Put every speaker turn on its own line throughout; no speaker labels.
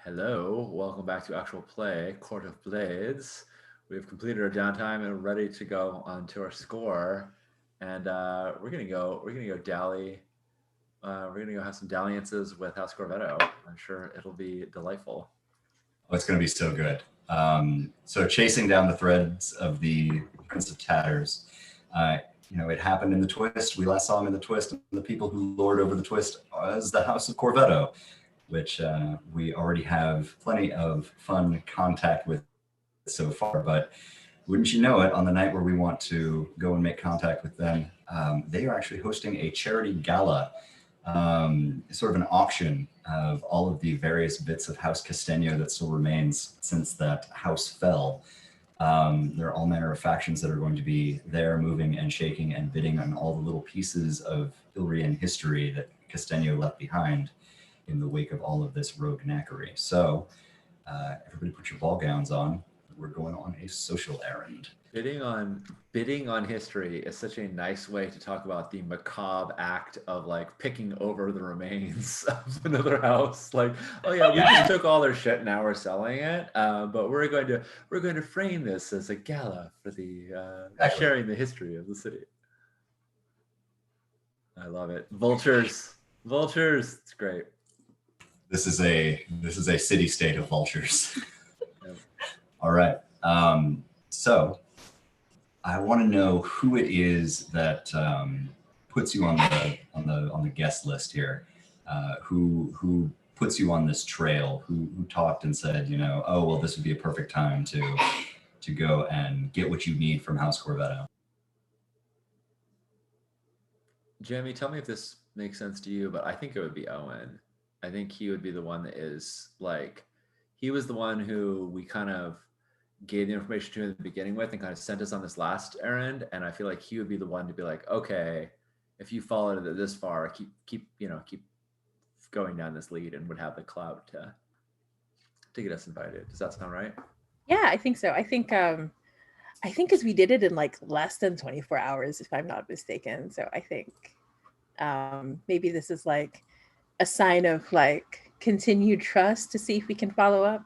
Hello, welcome back to Actual Play, Court of Blades. We've completed our downtime and are ready to go on to our score. And we're gonna go dally. We're gonna go have some dalliances with House Corvetto. I'm sure it'll be delightful.
Oh, it's going to be so good. So chasing down the threads of the Prince of Tatters, uh, it happened in the twist. We last saw him in the twist, and the people who lord over the twist was the House of Corvetto, which we already have plenty of fun contact with so far. But wouldn't you know it, on the night where we want to go and make contact with them, they are actually hosting a charity gala, sort of an auction of all of the various bits of House Casteno that still remains since that house fell. There are all manner of factions that are going to be there, moving and shaking and bidding on all the little pieces of Ilrian history that Casteno left behind in the wake of all of this rogue knackery. So, everybody put your ball gowns on. We're going on a social errand.
Bidding on history is such a nice way to talk about the macabre act of like picking over the remains of another house. Like, oh yeah, we just took all their shit and now we're selling it. But we're going to frame this as a gala for the
Exactly.
sharing the history of the city. I love it. Vultures, vultures. It's great.
This is a city state of vultures.
Yep.
All right. So I want to know who it is that puts you on the guest list here. Who puts you on this trail? Who talked and said, oh well, this would be a perfect time to go and get what you need from House Corvetto.
Jamie, tell me if this makes sense to you, but I think it would be Owen. I think he would be the one that is like, he was the one who we kind of gave the information to in the beginning with and kind of sent us on this last errand. And I feel like he would be the one to be like, okay, if you followed it this far, keep going down this lead, and would have the clout to get us invited. Does that sound right?
Yeah, I think so. I think because we did it in like less than 24 hours, if I'm not mistaken. So I think maybe this is like a sign of like continued trust to see if we can follow up.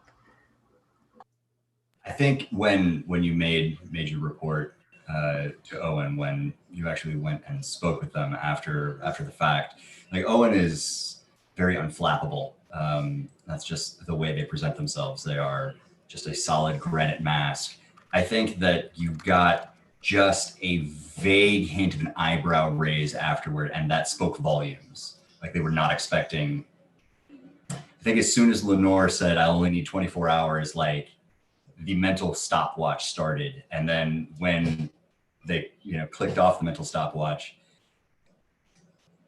I think when you made your report to Owen, when you actually went and spoke with them after the fact, like Owen is very unflappable. That's just the way they present themselves. They are just a solid granite mask. I think that you got just a vague hint of an eyebrow raise afterward, and that spoke volumes. Like they were not expecting. I think as soon as Lenore said, "I only need 24 hours," like the mental stopwatch started, and then when they clicked off the mental stopwatch,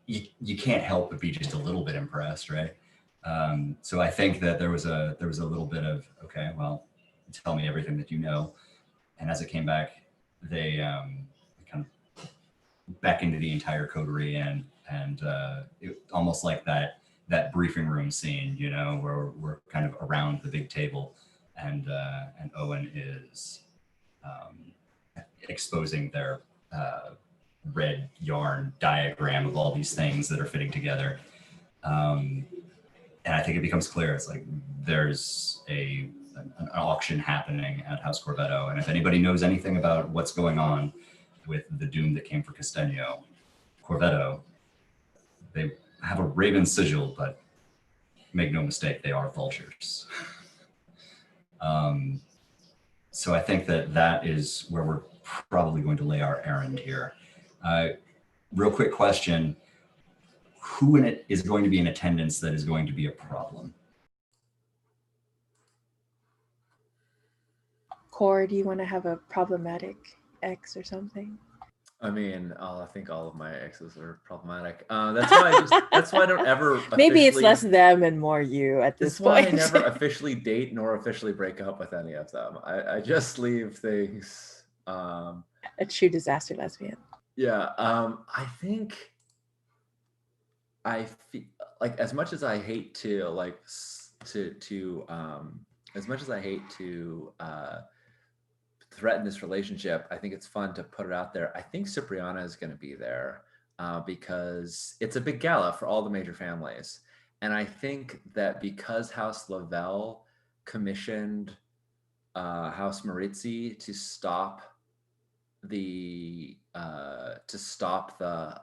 you can't help but be just a little bit impressed, right? So I think that there was a little bit of, okay, well, tell me everything that you know. And as it came back, they kind of beckoned the entire coterie in, and it, almost like that briefing room scene, where we're kind of around the big table, and Owen is exposing their red yarn diagram of all these things that are fitting together. And I think it becomes clear. It's like there's an auction happening at House Corvetto, and if anybody knows anything about what's going on with the doom that came for Casteno, Corvetto, they have a raven sigil, but make no mistake, they are vultures. So I think that is where we're probably going to lay our errand here. Real quick question. Who in it is going to be in attendance that is going to be a problem?
Core, do you want to have a problematic ex or something?
I mean, I think all of my exes are problematic. That's why I don't ever.
Maybe it's
officially-
less them and more you at
This
this
is why I
point.
never officially date nor officially break up with any of them. I just leave things.
A true disaster lesbian.
Yeah. I think I feel like, as much as I hate to as much as I hate to threaten this relationship, I think it's fun to put it out there. I think Cipriana is going to be there because it's a big gala for all the major families. And I think that because House Lavelle commissioned House Maritzi to stop the uh, to stop the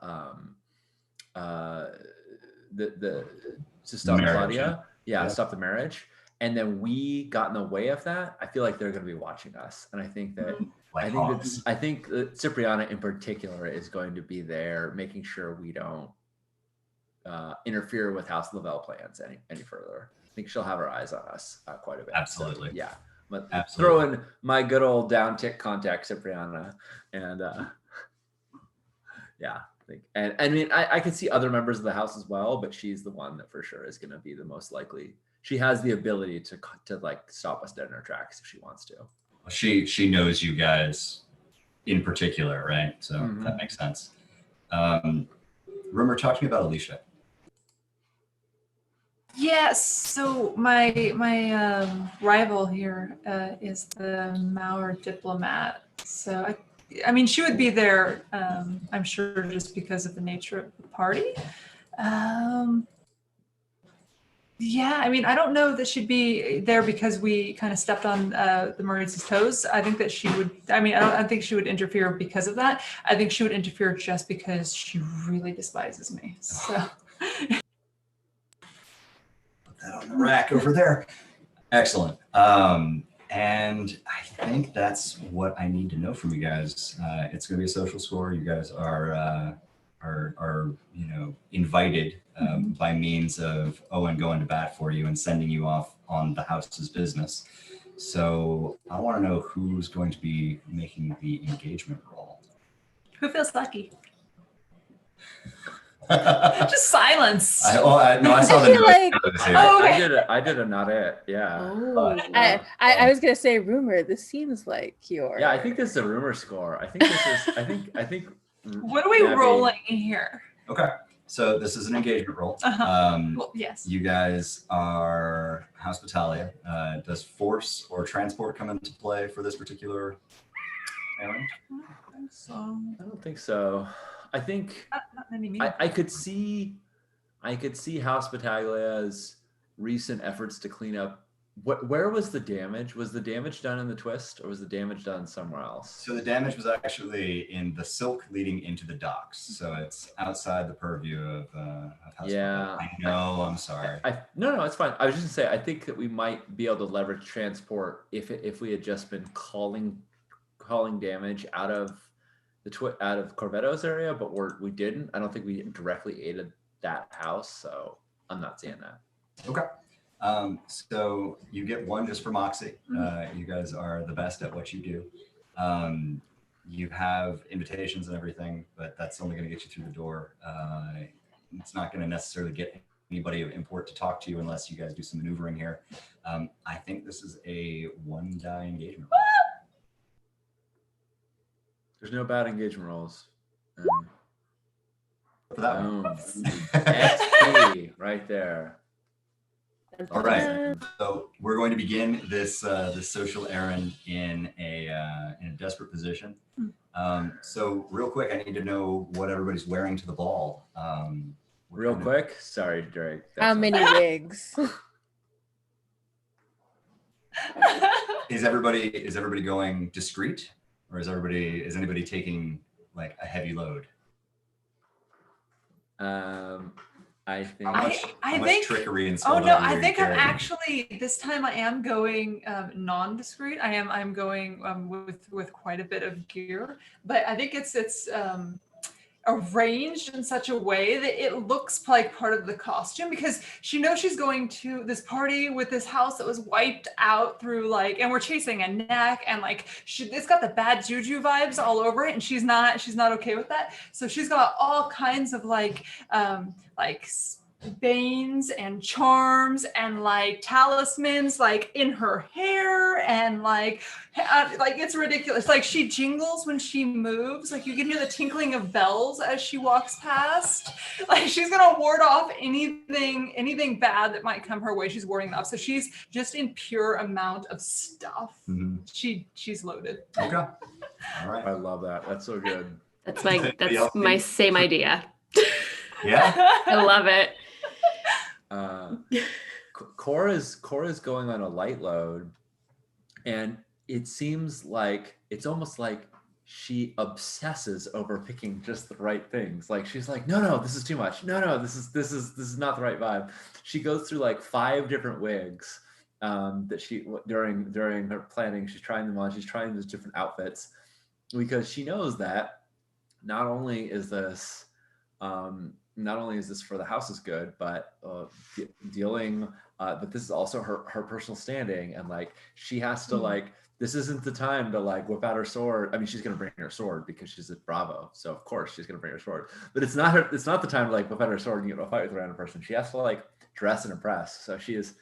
to stop
Marriage,
Claudia,
yeah.
stop the marriage, and then we got in the way of that. I feel like they're going to be watching us, and I think that
Like
I think that Cipriana in particular is going to be there, making sure we don't interfere with House Lavelle plans any further. I think she'll have her eyes on us quite a bit.
Absolutely.
So, yeah. But
Absolutely.
throw in my good old down tick contact, Cipriana, and yeah, I think, and I mean, I could see other members of the house as well, but she's the one that for sure is going to be the most likely. She has the ability to like stop us dead in our tracks if she wants to.
She knows you guys in particular, right? So that makes sense. Rumor, talk to me about Alicia.
Yes, so my rival here is the Mauer diplomat. So I mean, she would be there, I'm sure, just because of the nature of the party. Yeah, I mean, I don't know that she'd be there because we kind of stepped on the Maritzi's toes. I think that she would, I mean, I think she would interfere because of that. I think she would interfere just because she really despises me. So.
That on the rack over there. Excellent. And I think that's what I need to know from you guys. It's going to be a social score. You guys are invited by means of Owen going to bat for you and sending you off on the house's business. So I want to know who's going to be making the engagement roll.
Who feels lucky? Just silence.
I saw the
feel like-
I did a not it. Yeah.
Oh, I was gonna say rumor. This seems like your.
Yeah, I think this is a rumor score. I think this is. I think.
What are we rolling here?
Okay, so this is an engagement roll.
Well, yes.
You guys are Hospitalia. Does force or transport come into play for this particular errand?
I don't think so. I think
Not many
I could see Hospitalia's recent efforts to clean up. Where was the damage? Was the damage done in the twist, or was the damage done somewhere else?
So the damage was actually in the silk leading into the docks. So it's outside the purview of Hospitalia.
Yeah.
I know. I'm sorry.
No, it's fine. I was just gonna say I think that we might be able to leverage transport if we had just been calling damage out of out of Corvetto's area, but we didn't. I don't think we directly aided that house, so I'm not seeing that.
Okay. So you get one just for Moxie. You guys are the best at what you do. You have invitations and everything, but that's only going to get you through the door. It's not going to necessarily get anybody of import to talk to you unless you guys do some maneuvering here. I think this is a one die engagement.
There's no bad engagement rolls.
For that one.
XP right there.
All right. So we're going to begin this social errand in a desperate position. So real quick, I need to know what everybody's wearing to the ball.
Real quick. Sorry, Drake.
How many wigs?
Is everybody going discreet, or is anybody taking like a heavy load?
I think.
How much trickery and
Oh
skullduggery
no,
are
I
you
think I'm
carrying?
actually this time I am going non-discreet. I'm going with quite a bit of gear, but I think it's arranged in such a way that it looks like part of the costume, because she knows she's going to this party with this house that was wiped out through and we're chasing a neck, and it's got the bad juju vibes all over it, and she's not okay with that. So she's got all kinds of banes and charms and talismans in her hair, and it's ridiculous. She jingles when she moves, you can hear the tinkling of bells as she walks past. She's gonna ward off anything bad that might come her way. She's warding it off, so she's just in pure amount of stuff. She's loaded.
Okay. All right.
I love that. That's so good.
That's
Anybody else
my
think-
same idea.
Yeah.
I love it.
Cora's going on a light load, and it seems like it's almost like she obsesses over picking just the right things. Like she's like, no, this is too much. No, this is not the right vibe. She goes through like 5 different wigs that she during her planning. She's trying them on. She's trying these different outfits because she knows that not only is this for the house's good, but dealing. But this is also her personal standing, and like she has to like. This isn't the time to like whip out her sword. I mean, she's gonna bring her sword because she's at Bravo, so of course she's gonna bring her sword. But it's not the time to like whip out her sword and get a fight with a random person. She has to like dress and impress. So she is.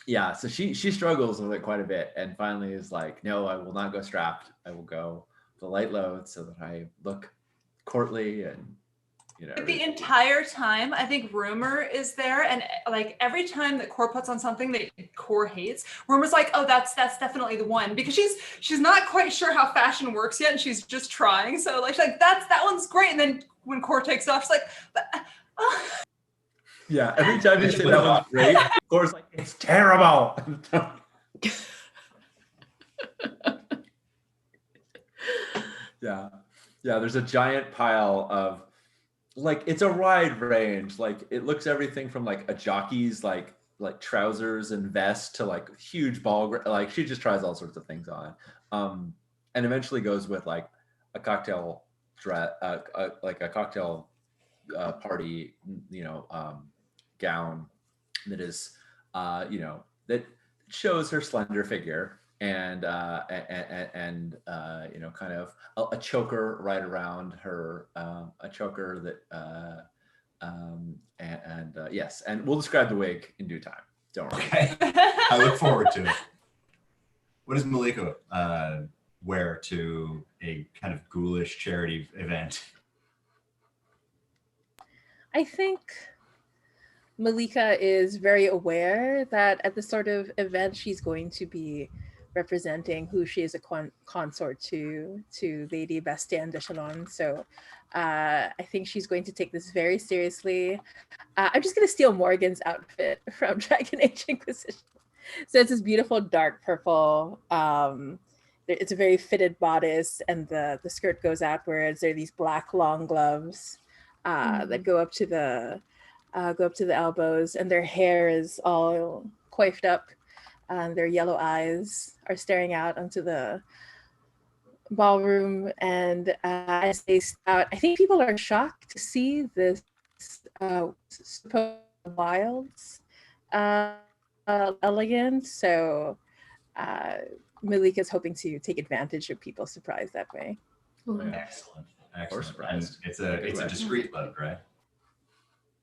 Yeah, so she struggles with it quite a bit, and finally is like, no, I will not go strapped. I will go the light load so that I look courtly and
the entire time, I think Rumor is there, and like every time that Core puts on something that Core hates, Rumor's like, oh, that's definitely the one, because she's not quite sure how fashion works yet, and she's just trying. So like she's like, that one's great, and then when Core takes it off, she's like,
yeah. Every time you say that one's great, Core's like, it's terrible. Yeah. There's a giant pile of. Like it's a wide range. Like it looks everything from like a jockey's like trousers and vest to like huge ball. Like she just tries all sorts of things on, and eventually goes with like a cocktail dress, like a cocktail party, gown that is, that shows her slender figure. And kind of a choker right around her, a choker that, yes, and we'll describe the wig in due time. Don't worry.
Okay. I look forward to it. What does Malika wear to a kind of ghoulish charity event?
I think Malika is very aware that at this sort of event, she's going to be representing who she is a consort to Lady Bastien de Chalon. So I think she's going to take this very seriously. I'm just going to steal Morgan's outfit from Dragon Age Inquisition. So it's this beautiful dark purple. It's a very fitted bodice, and the skirt goes outwards. There are these black long gloves that go up to the elbows, and their hair is all coiffed up. Their yellow eyes are staring out onto the ballroom, and as they start, I think people are shocked to see this supposed wilds elegant. So Malika is hoping to take advantage of people's surprise that way.
Excellent. And it's a discreet look, right?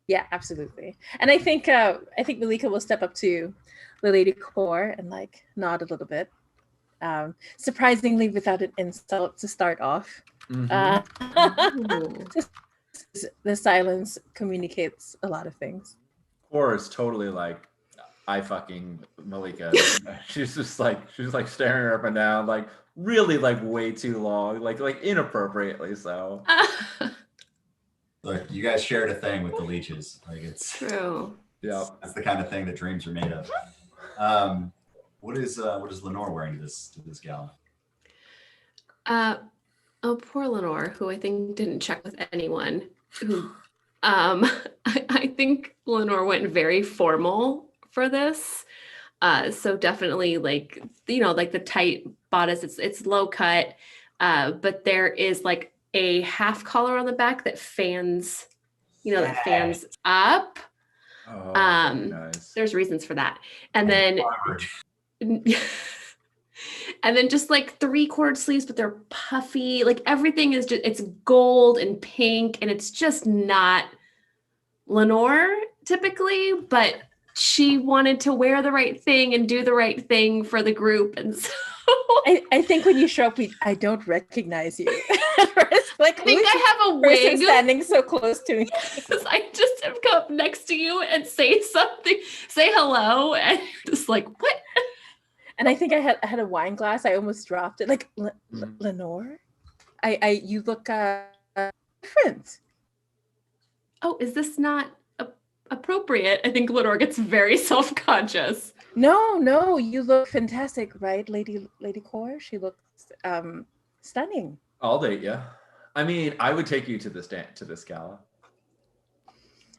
Yeah, absolutely. And I think Malika will step up to the Lady Core and like nod a little bit, surprisingly without an insult to start off. The silence communicates a lot of things.
Core is totally like, I fucking Malika. she's like staring her up and down, like really like way too long, like inappropriately so.
Look, you guys shared a thing with the leeches. Like it's
true.
Yeah,
that's the kind of thing that dreams are made of. What is Lenore wearing to this gala?
Oh, poor Lenore, who I think didn't check with anyone. Who, I think Lenore went very formal for this. So definitely like the tight bodice. It's low cut, but there is like a half collar on the back that fans, that fans up.
Oh, nice.
There's reasons for that. And then and then just like 3-cord sleeves, but they're puffy. Like everything is just, it's gold and pink, and it's just not Lenore typically, but she wanted to wear the right thing and do the right thing for the group. And so
I think when you show up, I don't recognize you. Like,
I think I have a wig
standing so close to me.
Because I just have come up next to you and say something, say hello, and just like, what?
And I think I had a wine glass. I almost dropped it. Like, Lenore, you look different.
Oh, is this not appropriate, I think Lenore gets very self-conscious.
No, you look fantastic, right, Lady Core? She looks stunning.
I'll date you. I mean, I would take you to this gala.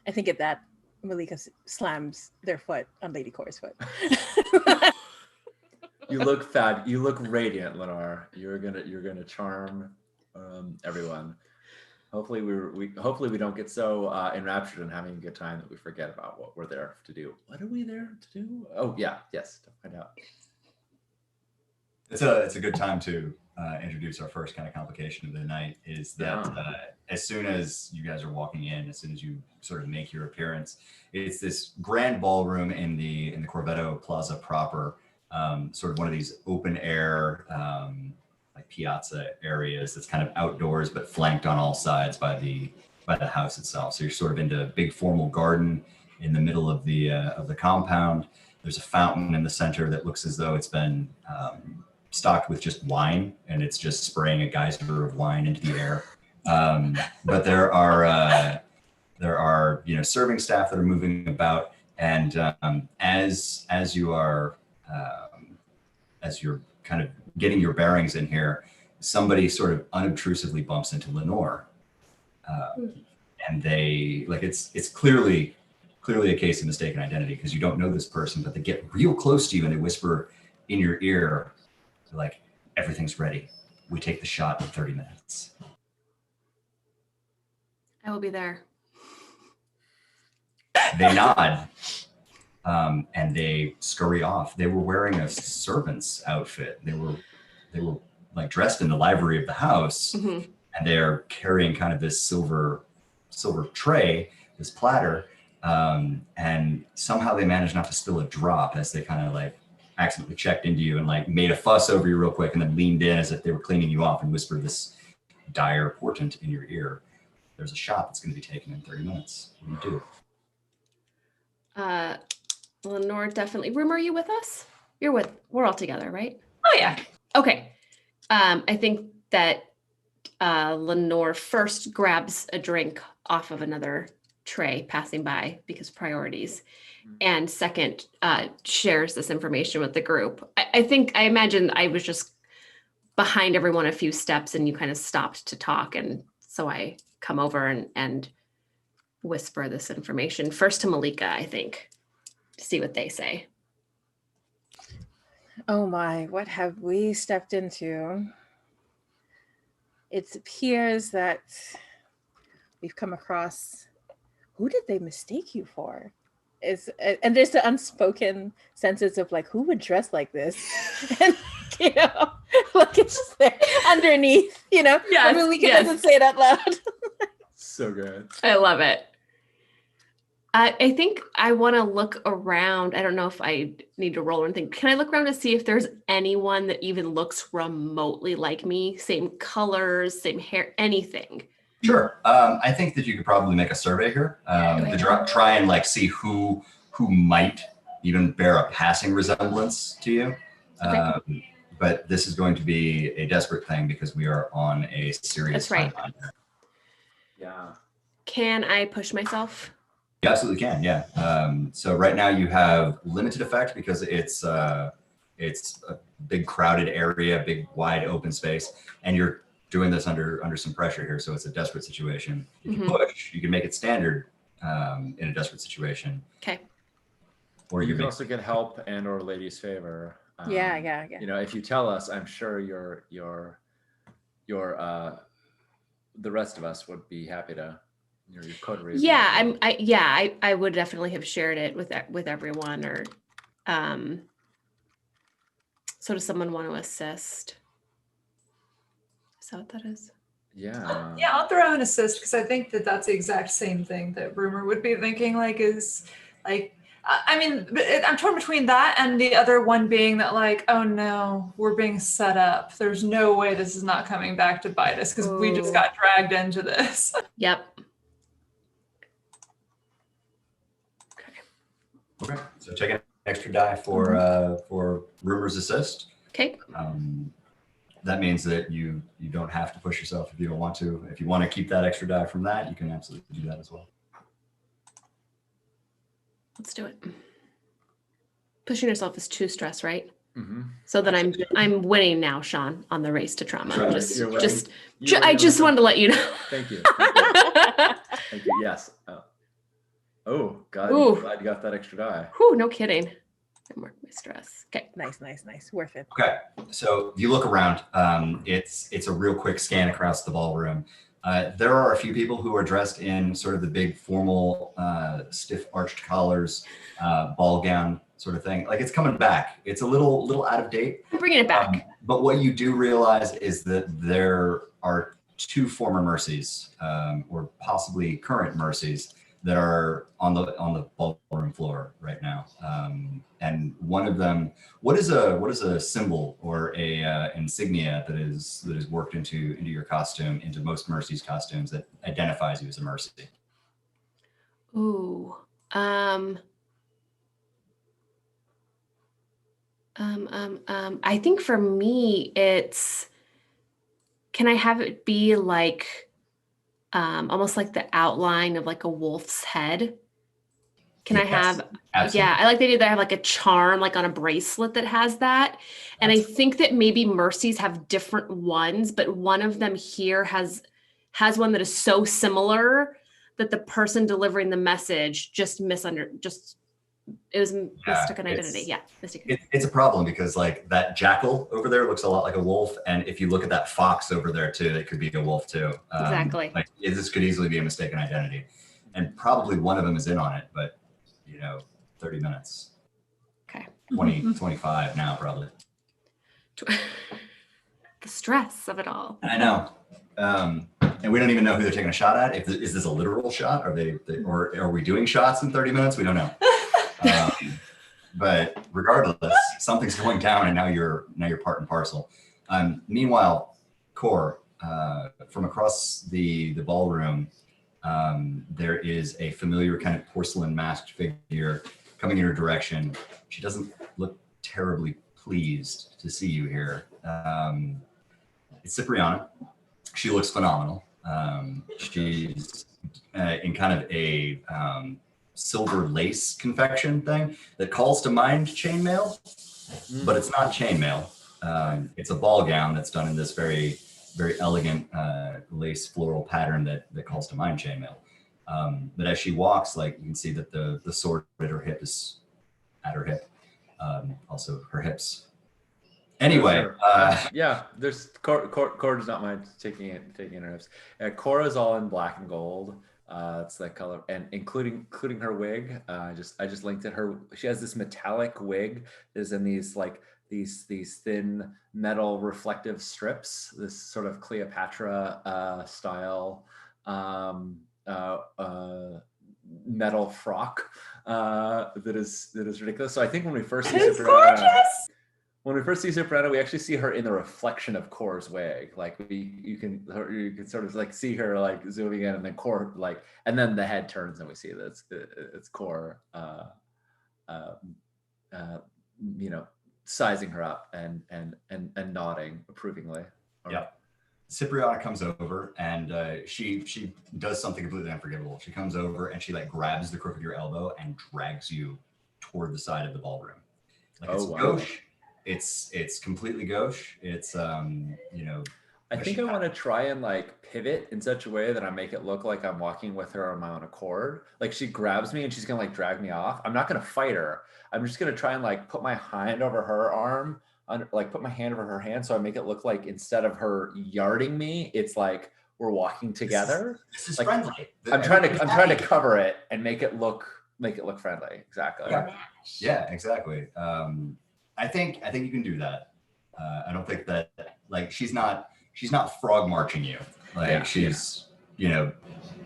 I think at that, Malika slams their foot on Lady Core's foot.
You look You look radiant, Lenore. You're gonna charm everyone. Hopefully we don't get so enraptured in having a good time that we forget about what we're there to do. What are we there to do? Oh yeah, yes, to find out.
It's a good time to introduce our first kind of complication of the night. Is that as soon as you guys are walking in, as soon as you sort of make your appearance, it's this grand ballroom in the Corvetto Plaza proper, sort of one of these open air like piazza areas that's kind of outdoors but flanked on all sides by the house itself. So you're sort of into a big formal garden in the middle of the compound. There's a fountain in the center that looks as though it's been stocked with just wine, and it's just spraying a geyser of wine into the air. But there are serving staff that are moving about, and as you're kind of getting your bearings in here, somebody sort of unobtrusively bumps into Lenore, and they it's clearly a case of mistaken identity, because you don't know this person, but they get real close to you and they whisper in your ear, like, everything's ready. We take the shot in 30 minutes.
I will be there.
They nod, and they scurry off. They were wearing a servant's outfit. They were like dressed in the livery of the house,
Mhm.
and they're carrying kind of this silver tray, this platter, and somehow they managed not to spill a drop as they kind of like accidentally checked into you and like made a fuss over you real quick, and then leaned in as if they were cleaning you off and whispered this dire portent in your ear. There's a shot that's going to be taken in 30 minutes. What do you do?
Lenore, definitely. Room, are you with us? We're all together, right?
Oh yeah.
Okay. I think that Lenore first grabs a drink off of another tray passing by, because priorities, and second shares this information with the group. I imagine I was just behind everyone a few steps and you kind of stopped to talk, and so I come over and whisper this information first to Malika, I think, to see what they say.
Oh my, what have we stepped into? It appears that we've come across, who did they mistake you for? And there's the unspoken senses of like, who would dress like this? And, like it's just there underneath, I mean, we can say it out loud.
So good.
I love it. I think I want to look around. I don't know if I need to roll or anything. Can I look around to see if there's anyone that even looks remotely like me? Same colors, same hair, anything?
Sure. I think that you could probably make a survey here to try and like see who might even bear a passing resemblance to you.
Okay.
But this is going to be a desperate thing because we are on a serious
That's right.
timeline.
Yeah.
Can I push myself?
You absolutely can, yeah. So right now you have limited effect because it's a big crowded area, big wide open space, and you're doing this under some pressure here, so it's a desperate situation. If you push, you can make it standard in a desperate situation.
Okay.
Or
You
you
can
make
also get help and or ladies' favor.
Yeah.
If you tell us, I'm sure your the rest of us would be happy to. Your coterie.
Yeah, I would definitely have shared it with everyone. Or, so does someone want to assist? Is that what that is?
Yeah.
Yeah, I'll throw an assist because I think that's the exact same thing that Rumor would be thinking. I'm torn between that and the other one being that like, oh no, we're being set up. There's no way this is not coming back to bite us because we just got dragged into this.
Yep.
Okay, so take an extra die for Rumor's assist.
Okay.
That means that you don't have to push yourself if you don't want to. If you want to keep that extra die from that, you can absolutely do that as well.
Let's do it. Pushing yourself is 2 stress, right?
Mm-hmm.
So then I'm winning now, Sean, on the race to trauma.
Right,
Just
you're winning.
just
You're
I
winning
just
on
wanted to let you know.
Thank you. Thank you. Yes. Oh, God.
Ooh.
Glad you got that extra die.
Whew, no kidding. I'm working my stress. Okay.
Nice. Worth it.
Okay, so you look around. It's a real quick scan across the ballroom. There are a few people who are dressed in sort of the big formal, stiff arched collars, ball gown sort of thing. Like it's coming back. It's a little out of date.
I'm bringing it back.
But what you do realize is that there are 2 former Mercies, or possibly current Mercies, that are on the ballroom floor right now. And one of them, what is a symbol or a insignia that is worked into your costume, into most Mercies costumes, that identifies you as a Mercy?
Ooh. I think for me it's, can I have it be like almost like the outline of like a wolf's head? Can I
Yes,
have,
absolutely.
yeah, I like the idea that I have like a charm, like on a bracelet that has that. And I think that maybe Mercies have different ones, but one of them here has one that is so similar that the person delivering the message just it was mistaken identity. Yeah, mistaken.
It's a problem because like that jackal over there looks a lot like a wolf, and if you look at that fox over there too, it could be a wolf too.
Exactly.
Like this could easily be a mistaken identity, and probably one of them is in on it. But 30 minutes.
Okay.
25 now probably.
The stress of it all.
I know. And we don't even know who they're taking a shot at. Is this a literal shot? Or are we doing shots in 30 minutes? We don't know. But regardless, something's going down, and now you're part and parcel. Meanwhile, Core, from across the ballroom, there is a familiar kind of porcelain masked figure coming in your direction. She doesn't look terribly pleased to see you here. It's Cipriana. She looks phenomenal. She's in kind of a silver lace confection thing that calls to mind chainmail, but it's not chainmail. It's a ball gown that's done in this very, very elegant lace floral pattern that calls to mind chainmail. But as she walks, like you can see that the sword at her hip is at her hip. Also her hips. Anyway,
yeah, there's Cora does not mind taking her hips. Cora's all in black and gold. It's that color, and including her wig. I just linked it. She has this metallic wig that is in these thin metal reflective strips. This sort of Cleopatra style metal frock that is ridiculous. So I think when we first see
It's gorgeous.
When we first see Cipriana, we actually see her in the reflection of Core's wig. Like you can sort of like see her like zooming in, and then Core and then the head turns, and we see that it's Core, sizing her up and nodding approvingly.
Yeah. Cipriana comes over, and she does something completely unforgivable. She comes over and she like grabs the crook of your elbow and drags you toward the side of the ballroom. Like it's gauche. It's completely gauche. It's
I think I want to try and like pivot in such a way that I make it look like I'm walking with her on my own accord. Like she grabs me and she's gonna like drag me off. I'm not gonna fight her. I'm just gonna try and like put my hand over her arm, put my hand over her hand, so I make it look like instead of her yarding me, it's like we're walking together.
This is
like,
friendly.
I'm trying to cover it and make it look friendly. Exactly.
Yeah, exactly. I think you can do that. I don't think that like she's not frog marching you. Like she's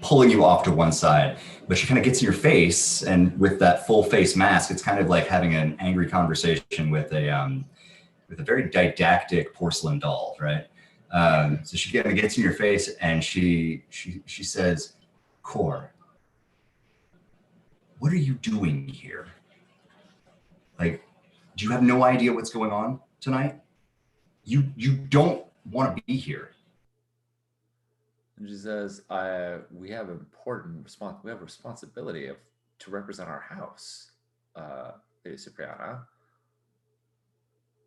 pulling you off to one side, but she kind of gets in your face, and with that full face mask, it's kind of like having an angry conversation with a very didactic porcelain doll, right? So she kind of gets in your face, and she says, "Core, what are you doing here? Like, do you have no idea what's going on tonight? You don't want to be here."
And she says, we have responsibility of to represent our house, Lady Cipriana.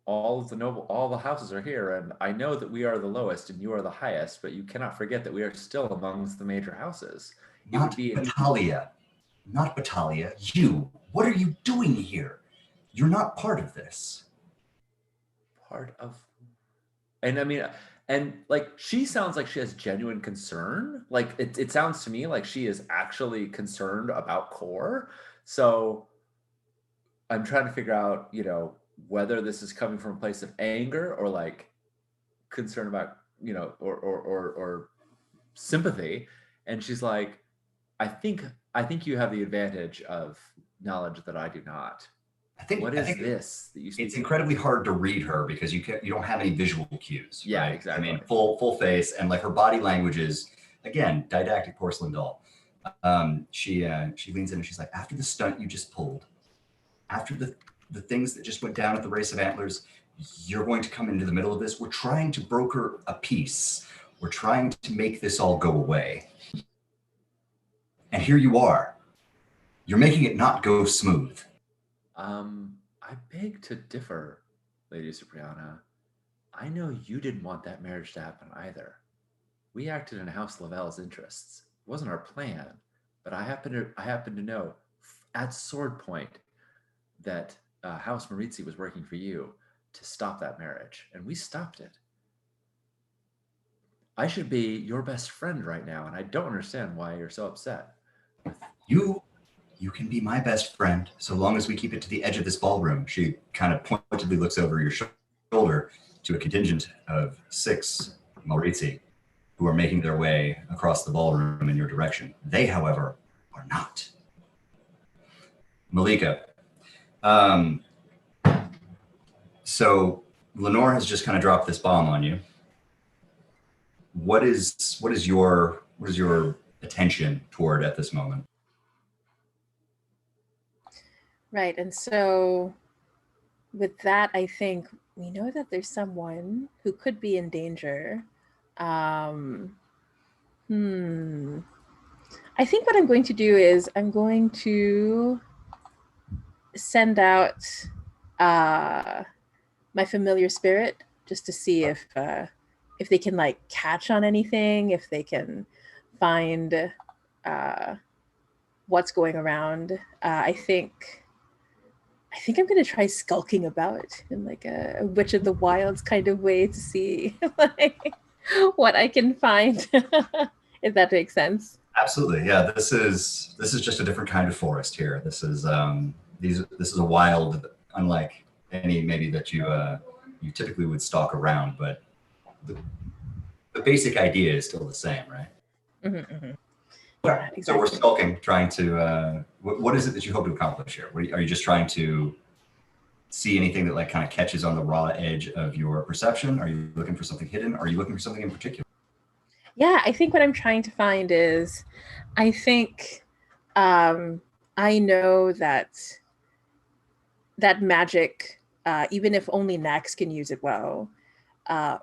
All the houses are here, and I know that we are the lowest and you are the highest, but you cannot forget that we are still amongst the major houses. It would
Not
be
Battalia. Not Battalia. You. What are you doing here? You're not part of this.
part of, and I mean, and like she sounds like she has genuine concern. Like it sounds to me like she is actually concerned about Core. So I'm trying to figure out, you know, whether this is coming from a place of anger or like concern about, you know, or sympathy. And she's like, I think you have the advantage of knowledge that I do not. What is this that you speak
It's
of?
incredibly hard to read her because you don't have any visual cues.
Yeah,
right?
exactly.
I mean, full face, and like her body language is, again, didactic porcelain doll. She leans in and she's like, after the stunt you just pulled, after the things that just went down at the Race of Antlers, you're going to come into the middle of this. We're trying to broker a peace. We're trying to make this all go away. And here you are. You're making it not go smooth.
I beg to differ, Lady Cipriana. I know you didn't want that marriage to happen either. We acted in House Lavelle's interests. It wasn't our plan, but I happen to know at sword point that House Maritzi was working for you to stop that marriage, and we stopped it. I should be your best friend right now, and I don't understand why you're so upset.
You can be my best friend so long as we keep it to the edge of this ballroom. She kind of pointedly looks over your shoulder to a contingent of 6 Maurizi who are making their way across the ballroom in your direction. They, however, are not. Malika. So Lenore has just kind of dropped this bomb on you. What is your attention toward at this moment?
Right. And so with that, I think we know that there's someone who could be in danger. I think what I'm going to do is I'm going to send out my familiar spirit just to see if they can like catch on anything, if they can find what's going around. I think I'm going to try skulking about in like a Witch of the Wilds kind of way to see like what I can find, if that makes sense.
Absolutely, yeah. This is just a different kind of forest here. This is this is a wild, unlike any maybe that you typically would stalk around, but the basic idea is still the same, right?
Mm-hmm, mm-hmm.
Okay.
Yeah, exactly.
So we're skulking, trying to. What is it that you hope to accomplish here? Are you just trying to see anything that like kind of catches on the raw edge of your perception? Are you looking for something hidden? Are you looking for something in particular?
Yeah, I think what I'm trying to find is, I think I know that magic, even if only Nax can use it well,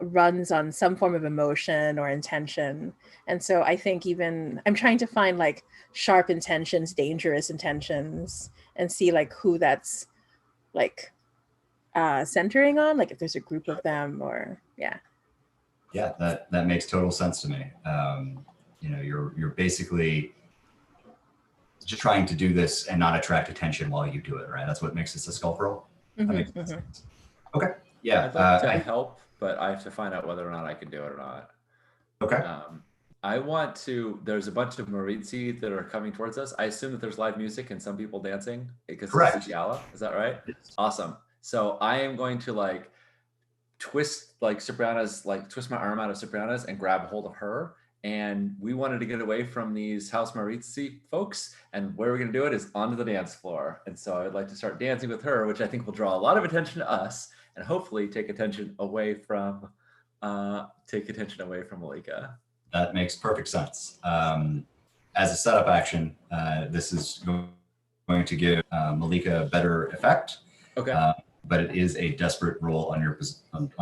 runs on some form of emotion or intention. And so I think even I'm trying to find like sharp intentions, dangerous intentions, and see like who that's like centering on, like if there's a group of them or yeah.
Yeah, that makes total sense to me. You know, you're basically just trying to do this and not attract attention while you do it, right? That's what makes this a skulk roll. That makes sense. Okay. Yeah.
I'd like to help, but I have to find out whether or not I can do it or not.
Okay.
I want to. There's a bunch of Maritzi that are coming towards us. I assume that there's live music and some people dancing because it's a gala. Is that right?
Yes.
Awesome. So I am going to like twist my arm out of Cipriana's and grab a hold of her. And we wanted to get away from these House Maritzi folks, and where we're going to do it is onto the dance floor. And so I'd like to start dancing with her, which I think will draw a lot of attention to us, and hopefully take attention away from Malika.
That makes perfect sense. As a setup action, this is going to give Malika a better effect.
Okay.
But it is a desperate roll on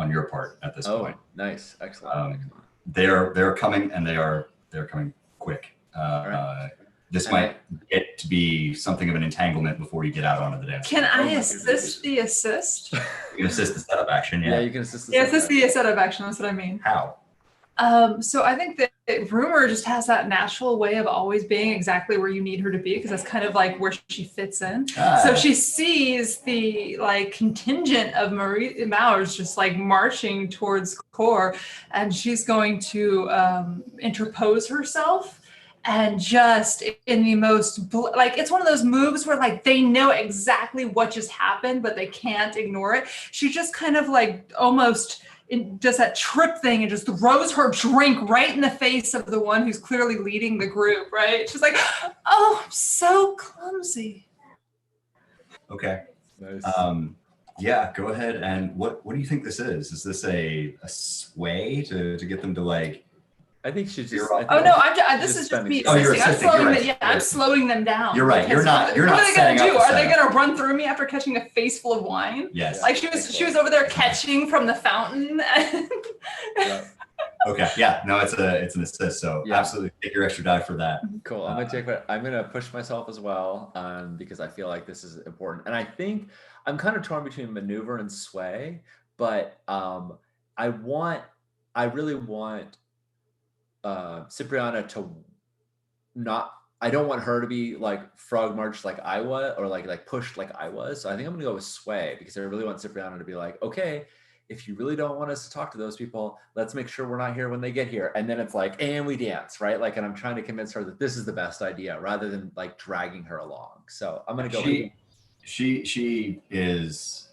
your part at this point.
Nice, excellent.
They're coming, and they're coming quick.
Right.
this
And
might get to be something of an entanglement before you get out onto the dance
Can
floor.
I
my
assist the assist?
You can assist the setup action,
yeah,
yeah.
you can assist the
Yeah, assist
setback.
the setup action. That's what I mean.
How?
So I think that Rumor just has that natural way of always being exactly where you need her to be, because that's kind of like where she fits in. So she sees the like contingent of Marie Mowers just like marching towards Core, and she's going to interpose herself. And just in the most like, it's one of those moves where like they know exactly what just happened, but they can't ignore it. She just kind of like almost does that trip thing and just throws her drink right in the face of the one who's clearly leading the group, right? She's like, oh, I'm so clumsy.
Okay.
Nice.
Yeah, go ahead. And what do you think this is? Is this a sway to get them to like?
I think she's just.
You're
I
up.
think
Oh no,
she's
this is just
spending
me
time.
Oh, you're
assisting. I'm
assisting,
slowing
you're
them.
right.
Yeah, I'm slowing them down.
You're right. You're
because
not
what are they
setting
gonna
up
do?
the
Are they
setup.
gonna run through me after catching a face full of wine?
Yes.
Like she was over there catching from the fountain.
Yeah.
Okay. Yeah. No, it's an assist. So
Yeah.
absolutely take your extra die for that.
Cool. I'm gonna push myself as well, because I feel like this is important. And I think I'm kind of torn between maneuver and sway, but I really want Cipriana to not. I don't want her to be like frog marched like I was, or like pushed like I was. So I think I'm gonna go with sway, because I really want Cipriana to be like, okay, if you really don't want us to talk to those people, let's make sure we're not here when they get here. And then it's like, and we dance, right? Like, and I'm trying to convince her that this is the best idea rather than like dragging her along. So I'm gonna go.
She is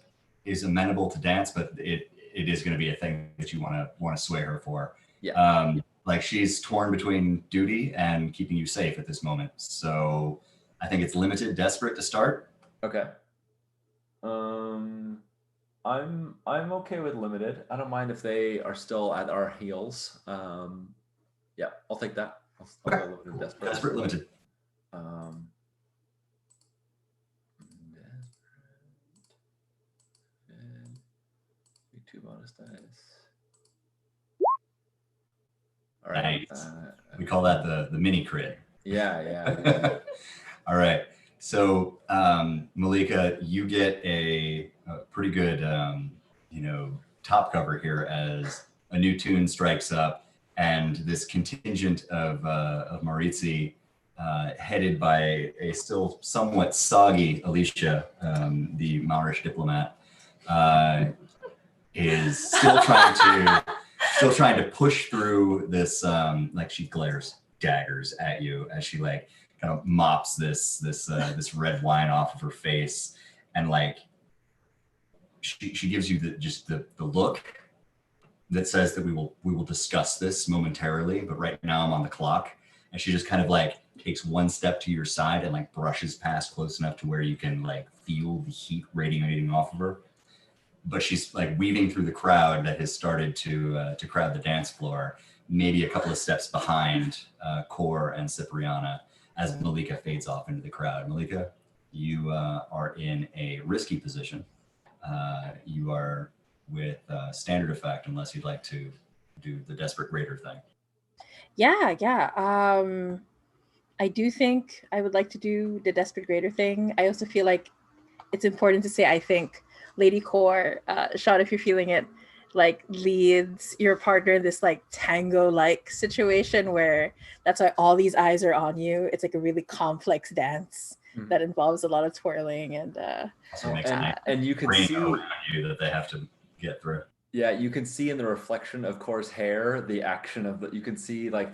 amenable to dance, but it is going to be a thing that you want to sway her for.
Yeah.
Like she's torn between duty and keeping you safe at this moment. So I think it's limited, desperate to start.
Okay. I'm okay with limited. I don't mind if they are still at our heels. Yeah, I'll take that. I'll go limited, desperate.
Desperate, limited.
And 2 bonus dice. All right.
Nice. We call that the mini crit.
Yeah.
All right. So Malika, you get a pretty good, top cover here as a new tune strikes up, and this contingent of Maritzi, headed by a still somewhat soggy Alicia, the Maorish diplomat, is still trying to push through this. Like she glares daggers at you as she like kind of mops this red wine off of her face, and like she gives you the look that says that we will discuss this momentarily, but right now I'm on the clock. And she just kind of like takes one step to your side and like brushes past close enough to where you can like feel the heat radiating off of her. But she's like weaving through the crowd that has started to crowd the dance floor, maybe a couple of steps behind Core and Cipriana as Malika fades off into the crowd. Malika, you are in a risky position. You are with standard effect, unless you'd like to do the Desperate Raider thing.
Yeah. I do think I would like to do the Desperate Raider thing. I also feel like it's important to say I think Lady Core, Sean, if you're feeling it, like leads your partner in this like tango-like situation where that's why all these eyes are on you. It's like a really complex dance that involves a lot of twirling and
Also makes
and you can
rain
see
around you that they have to get through.
Yeah, you can see in the reflection of Core's hair the action of you can see like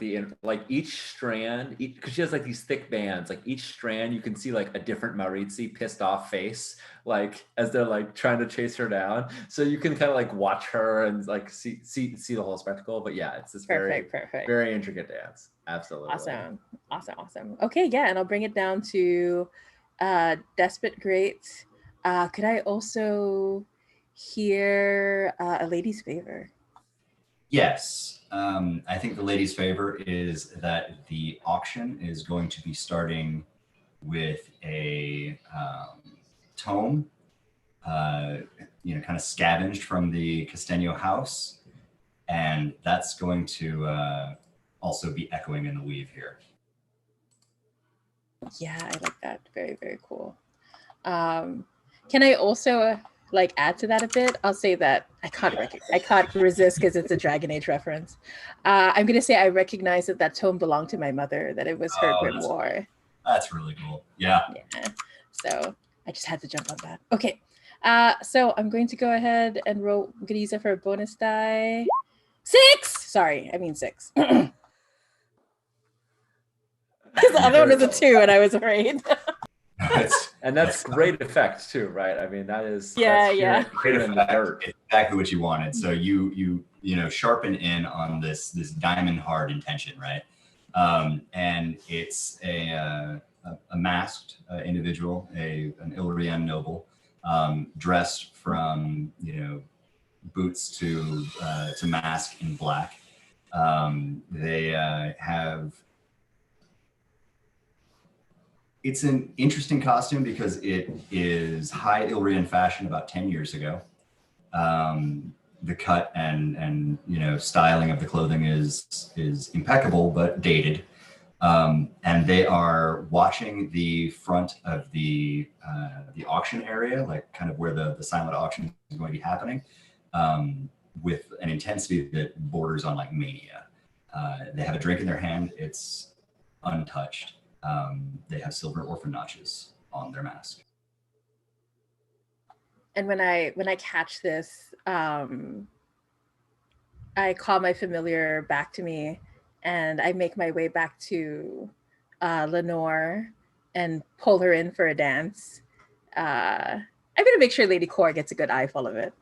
each strand, because she has like these thick bands, like each strand you can see like a different Maritzi pissed off face, like as they're like trying to chase her down. So you can kind of like watch her and like see the whole spectacle. But yeah, it's this
perfect.
very intricate dance. Absolutely.
Awesome. Okay, yeah, and I'll bring it down to Desperate Great. Could I also hear a lady's favor?
Yes. I think the lady's favor is that the auction is going to be starting with a tome, kind of scavenged from the Castaño house. And that's going to also be echoing in the weave here.
Yeah, I like that. Very, very cool. Can I also like add to that a bit? I'll say that I can't resist because it's a Dragon Age reference. I'm gonna say I recognize that that tome belonged to my mother, that it was her
Oh,
grimoire.
That's really cool. Yeah.
Yeah. So I just had to jump on that. Okay. So I'm going to go ahead and roll. I'm gonna use it for a bonus die. 6! Sorry, I mean 6. Because the other one was a 2 and I was afraid.
And that's great effect too, right? I mean, that is
Yeah,
that's
yeah.
here in the dirt.
It's exactly what you wanted. So you sharpen in on this diamond hard intention, right? And it's a masked individual, an Illyrian noble, dressed from boots to mask in black. They have. It's an interesting costume because it is high Illyrian fashion about 10 years ago. The cut and styling of the clothing is impeccable but dated. And they are watching the front of the auction area, like kind of where the silent auction is going to be happening, with an intensity that borders on like mania. They have a drink in their hand. It's untouched. They have silver orphan notches on their mask.
And when I catch this, I call my familiar back to me, and I make my way back to Lenore and pull her in for a dance. I'm gonna make sure Lady Core gets a good eyeful of it,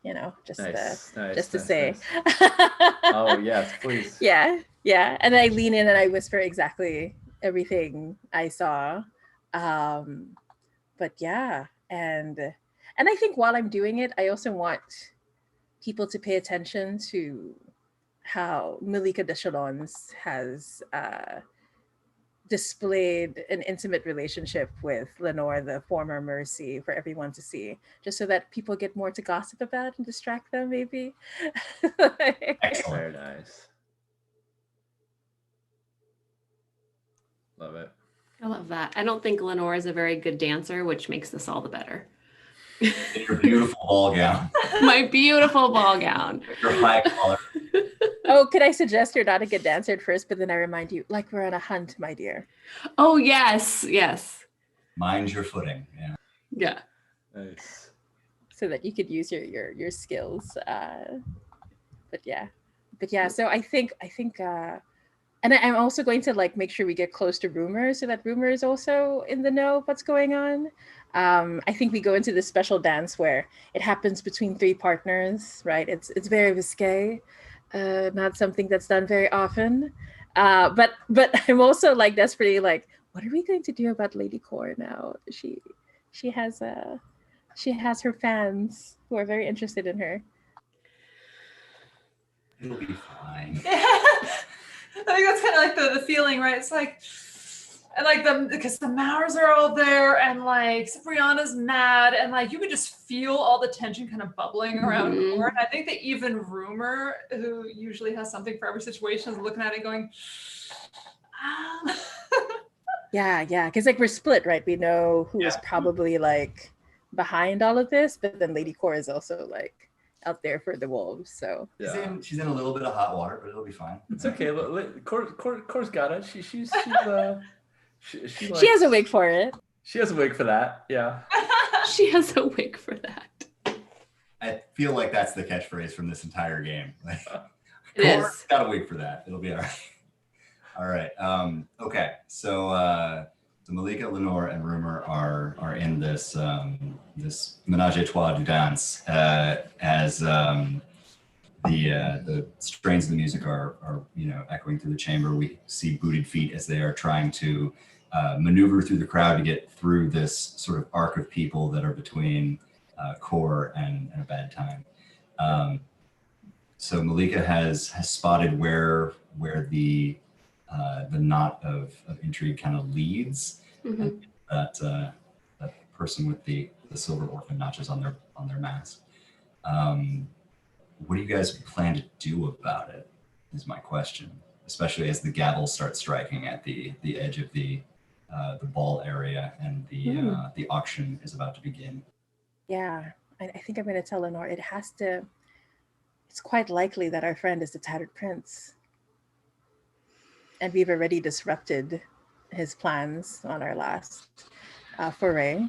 just to say.
Oh yes, please.
Yeah. And I lean in and I whisper exactly everything I saw. But yeah, and I think while I'm doing it, I also want people to pay attention to how Malika de Chalons has displayed an intimate relationship with Lenore, the former Mercy, for everyone to see, just so that people get more to gossip about and distract them, maybe.
Excellent.
Very nice. Love it.
I love that. I don't think Lenore is a very good dancer, which makes this all the better.
In your beautiful ball gown,
My beautiful ball gown.
your high collar.
Oh, could I suggest you're not a good dancer at first, but then I remind you, like we're on a hunt, my dear.
Oh, yes.
Mind your footing. Yeah.
Yeah.
Nice.
So that you could use your skills. But yeah. So I think and I'm also going to like make sure we get close to Rumor, so that Rumor is also in the know of what's going on. I think we go into this special dance where it happens between 3 partners, right? It's very risque, not something that's done very often. But I'm also like desperately like, what are we going to do about Lady Core now? She has her fans who are very interested in her.
It'll be fine.
I think that's kind of like the feeling, right? It's like, and like because the Mowers are all there, and like Cipriana's mad, and like you could just feel all the tension kind of bubbling around Core. And I think that even Rumor, who usually has something for every situation, is looking at it going,
Yeah, because like we're split, right? We know who is probably like behind all of this, but then Lady Core is also like out there for the wolves. So
Yeah.
She's in a little bit of hot water, but it'll be fine.
It's okay. Core's got it. She
she has a wig for it.
She has a wig for that. Yeah.
She has a wig for that.
I feel like that's the catchphrase from this entire game. Like,
It is.
Core's got a wig for that. It'll be all right. All right. Okay. So Malika, Lenore, and Rumor are in this this menage a trois du dance as the strains of the music are echoing through the chamber. We see booted feet as they are trying to maneuver through the crowd to get through this sort of arc of people that are between Core and a bad time. So Malika has spotted where the knot of intrigue kind of leads.
Mm-hmm.
And that person with the silver orphan notches on their mask. What do you guys plan to do about it? Is my question, especially as the gavel starts striking at the edge of the the ball area, and the auction is about to begin.
Yeah, I think I'm going to tell Lenore it has to. It's quite likely that our friend is the Tattered Prince, and we've already disrupted his plans on our last foray.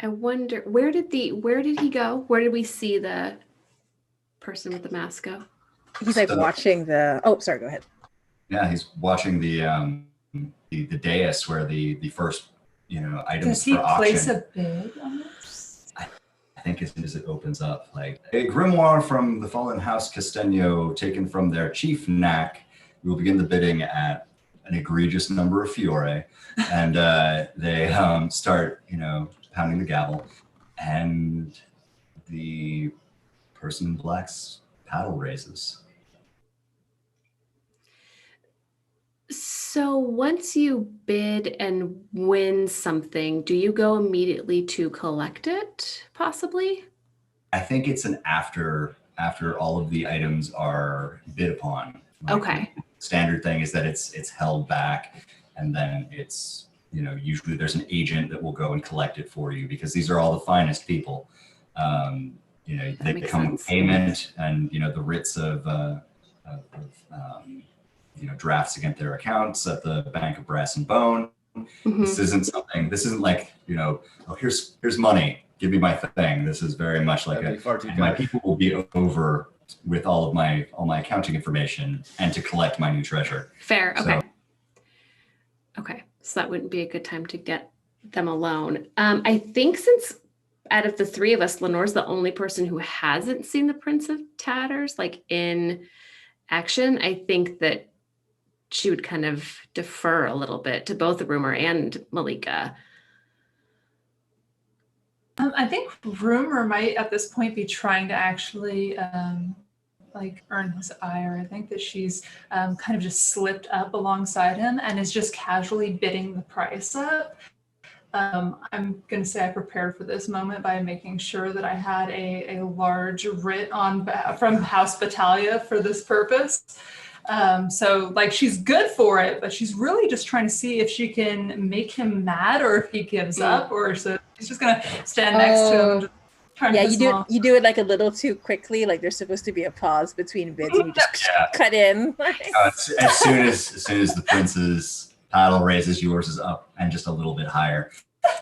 I wonder where did he go? Where did we see the person with the mask go?
He's like
So-
watching the. Oh, sorry. Go ahead.
Yeah, he's watching the dais where the first items
Does he
for
place
auction.
a bid on this?
I think as soon as it opens up, like a grimoire from the fallen house Casteno, taken from their chief Knack, we will begin the bidding at an egregious number of fiore, and they start pounding the gavel, and the person in black's paddle raises.
So once you bid and win something, do you go immediately to collect it, possibly?
I think it's an after all of the items are bid upon. Like,
Okay.
the standard thing is that it's held back, and then it's usually there's an agent that will go and collect it for you, because these are all the finest people. They
makes
come with
sense.
payment, and the writs of drafts against their accounts at the Bank of Brass and Bone.
Mhm.
This isn't like oh, here's money, give me my thing. This is very much like
That'd be far too
my
good.
people will be over with all my accounting information and to collect my new treasure.
Fair. Okay.
So-
Okay. So that wouldn't be a good time to get them alone. I think since out of the three of us, Lenore's the only person who hasn't seen the Prince of Tatters like in action. I think that she would kind of defer a little bit to both Rumor and Malika.
I think Rumor might at this point be trying to actually earn his ire. I think that she's kind of just slipped up alongside him and is just casually bidding the price up. I'm going to say I prepared for this moment by making sure that I had a large writ from House Battalia for this purpose. So she's good for it, but she's really just trying to see if she can make him mad or if he gives up, or so she's just going to stand next to him. And just trying to
Yeah,
piss him off.
you do it like a little too quickly. Like there's supposed to be a pause between bids, and you just
Yeah.
cut in.
As soon as the prince's paddle raises, yours is up and just a little bit higher.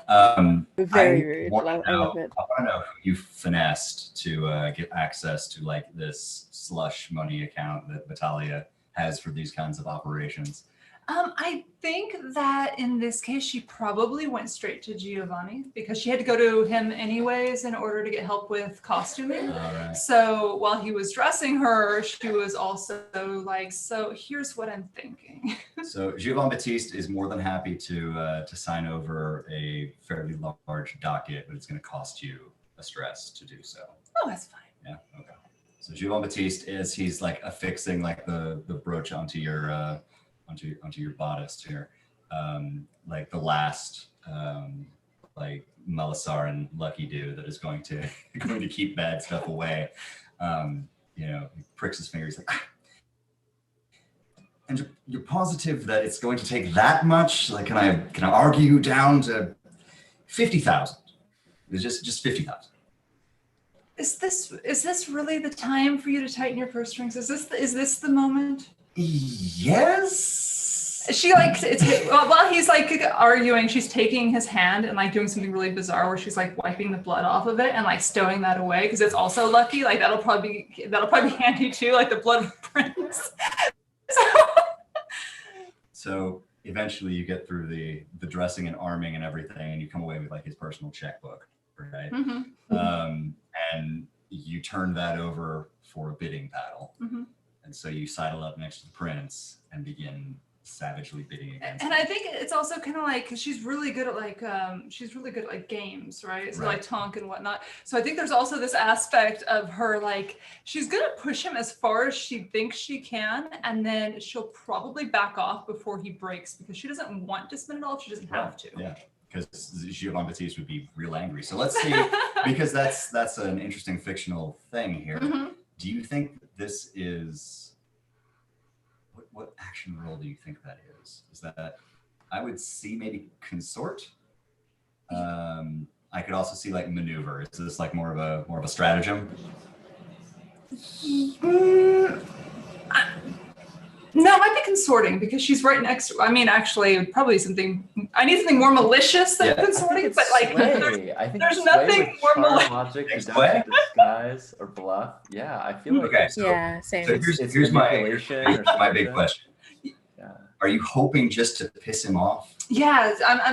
Very
I
rude.
want
I love it.
to know who you finessed to get access to this slush money account that Battalia has for these kinds of operations.
I think that in this case, she probably went straight to Giovanni because she had to go to him anyways in order to get help with costuming.
All right.
So while he was dressing her, she was also like, so here's what I'm thinking.
So Giovanni Baptiste is more than happy to sign over a fairly large docket, but it's going to cost you a stress to do so.
Oh, that's fine.
Yeah. Okay. So Giovanni Baptiste he's affixing the brooch onto your bodice here, the last Malasaran lucky do that is going to keep bad stuff away. He pricks his fingers like. And you're positive that it's going to take that much? Can I argue down to 50,000? It's just 50,000.
Is this really the time for you to tighten your purse strings? Is this the moment?
Yes.
She while he's arguing, she's taking his hand and doing something really bizarre where she's wiping the blood off of it and stowing that away because it's also lucky. That'll probably be handy too, the blood of Prince.
So eventually you get through the dressing and arming and everything, and you come away with his personal checkbook, right?
Mm-hmm.
And you turn that over for a bidding battle.
Mm-hmm.
And so you sidle up next to the prince and begin savagely bidding against
And
him.
I think it's also kind of cause she's really good at games, right? So
Right.
Tonk and whatnot. So I think there's also this aspect of her she's gonna push him as far as she thinks she can, and then she'll probably back off before he breaks because she doesn't want to spend it all if she doesn't have to.
Yeah. because Giovanni Baptiste would be real angry. So let's see, because that's an interesting fictional thing here.
Mhm.
Do you think this is what action role do you think that is? Is that I would see maybe consort? I could also see like maneuver. Is this like more of a stratagem?
No, it might be consorting because she's right next to. I mean, actually, probably something. I need something more malicious than
Yeah.
consorting, but like,
Sway. I think
there's
sway
nothing
with
more
charm,
malicious.
logic,
Think
deduction, disguise, or bluff. Yeah, I feel like
Okay,
it's,
so,
Yeah, same.
so here's my
manipulation or
my big
something.
question.
Yeah.
Are you hoping just to piss him off?
yeah,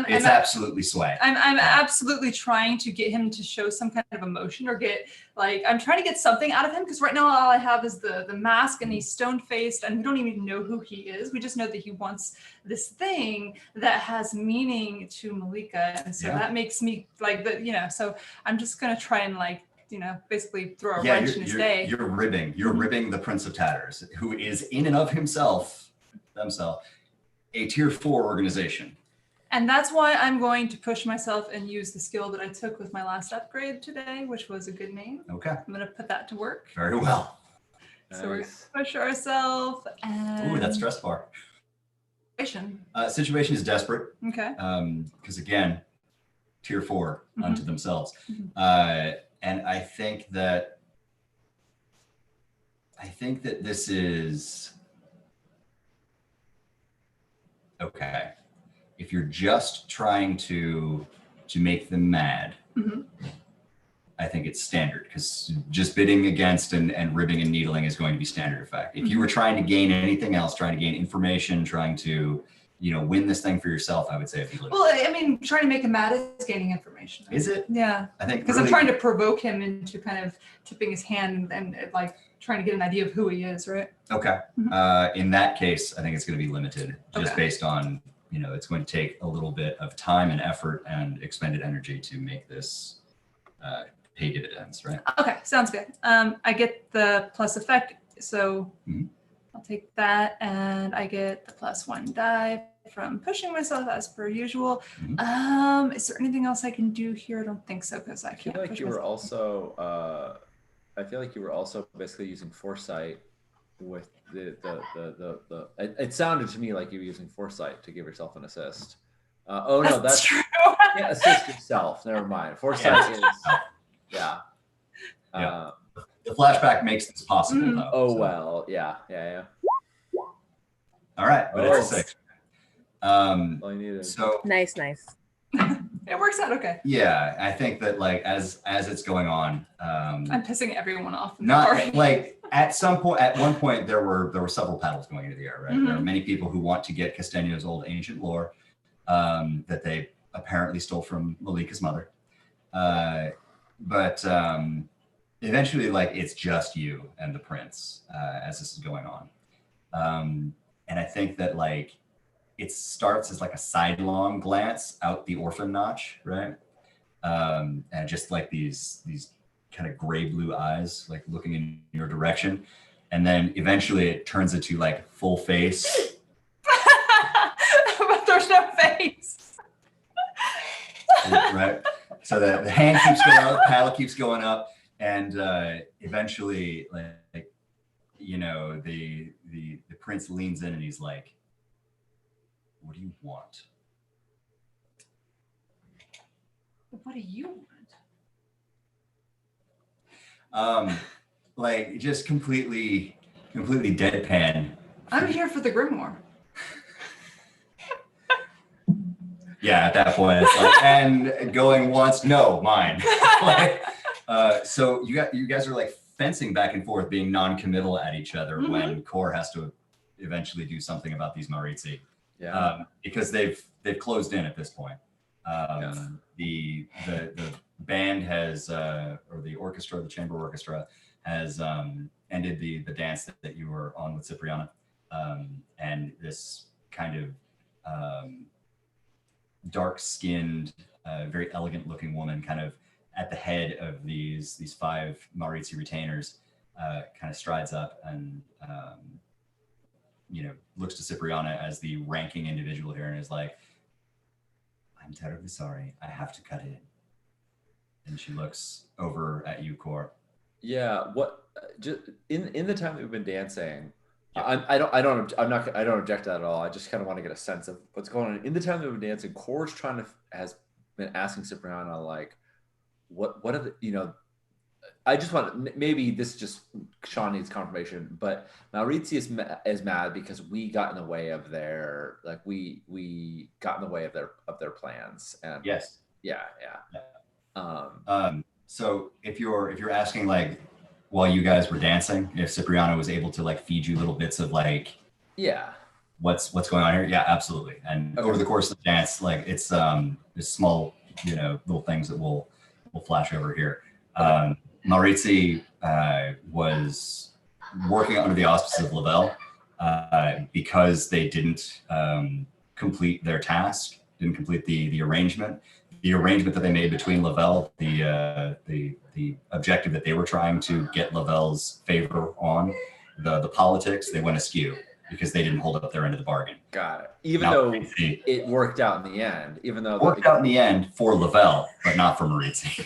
It's absolutely sway.
I'm absolutely trying to get him to show some kind of emotion or get like I'm trying to get something out of him because right now all I have is the mask and he's stone faced and we don't even know who he is. We just know that he wants this thing that has meaning to Malika, and so
Yeah.
that makes me like the So I'm just gonna try and like basically throw a
Yeah,
wrench in his day.
you're ribbing the Prince of Tatters, who is in and of himself a tier 4 organization.
And that's why I'm going to push myself and use the skill that I took with my last upgrade today, which was a good name.
Okay,
I'm gonna put that to work.
very well.
So we're
Nice.
push ourselves and
Ooh, that stress bar.
situation.
Situation is desperate
Okay.
because again, tier 4 unto themselves.
Mhm.
And I think that this is okay. If you're just trying to make them mad,
Mhm.
I think it's standard because just bidding against and ribbing and needling is going to be standard effect. If you were trying to gain anything else, trying to gain information, trying to win this thing for yourself, I would say it'd be
Well, I mean, trying to make him mad is gaining information.
Is it?
Yeah,
I think
because
really,
I'm trying to provoke him into kind of tipping his hand and like trying to get an idea of who he is, right?
Okay.
Mhm.
In that case, I think it's going to be limited just
Okay.
based on, it's going to take a little bit of time and effort and expended energy to make this pay dividends, right?
Okay, sounds good. I get the plus effect, so
Mhm.
I'll take that, and I get the +1 die from pushing myself as per usual. Is there anything else I can do here? I don't think so because I
I feel
can't
like
push
you were
myself.
also. I feel like you were also basically using foresight with the. It sounded to me like you were using foresight to give yourself an assist. Oh no, that's
true.
you can't assist yourself. Never mind. Foresight is. Yeah.
Yeah. The flashback makes this possible,
Mhm.
though.
Oh
so.
well. Yeah.
All right, but it's a 6.
All you needed.
So
Nice.
It works out okay.
yeah, I think that like as it's going on,
I'm pissing everyone off in the
not
party.
like at one point there were several paddles going into the air, right? There are many people who want to get Castaño's old ancient lore that they apparently stole from Malika's mother, but eventually like it's just you and the prince as this is going on, and I think that like it starts as like a sidelong glance out the orphan notch, right? And just like these kind of gray blue eyes like looking in your direction, and then eventually it turns into like full face.
But there's no face.
Right, so the hand keeps going up, paddle keeps going up, and eventually like the prince leans in and he's like, what do you want?
What do you want?
Like just completely deadpan.
I'm here for the grimoire.
Yeah, at that point it's like, and going once, no, mine. Like, so you guys are like fencing back and forth, being non-committal at each other when Core has to eventually do something about these Maritzi.
Yeah.
Because they've closed in at this point. The band has or the orchestra, the chamber orchestra has ended the dance that you were on with Cipriana, and this kind of dark-skinned, very elegant-looking woman, kind of at the head of these 5 Maritzi retainers, kind of strides up and looks to Cipriana as the ranking individual here and is like, I I'm terribly sorry. I have to cut in. And she looks over at you, Core.
Yeah. What? Just in the time that we've been dancing,
Yeah.
I don't object to that at all. I just kind of want to get a sense of what's going on in the time that we've been dancing. Core's has been asking Cipriana like, what are the, you know, I just want, maybe this is just Sean needs confirmation, but Maurizio is mad because we got in the way of their, like we got in the way of their plans. And
Yes.
yeah.
So if you're asking like while you guys were dancing, if Cipriano was able to like feed you little bits of like
Yeah.
what's going on here, yeah, absolutely. And
Okay.
over the course of the dance, like it's small, you know, little things that will flash over here. Maurizio was working under the auspices of Lavelle because they didn't complete their task, didn't complete the arrangement. The arrangement that they made between Lavelle, the objective that they were trying to get Lavelle's favor on, the politics, they went askew because they didn't hold up their end of the bargain.
Got it. Even
Now,
though
Maurizio
it worked out in the end, even though
worked out in the end for Lavelle, but not for Maurizio.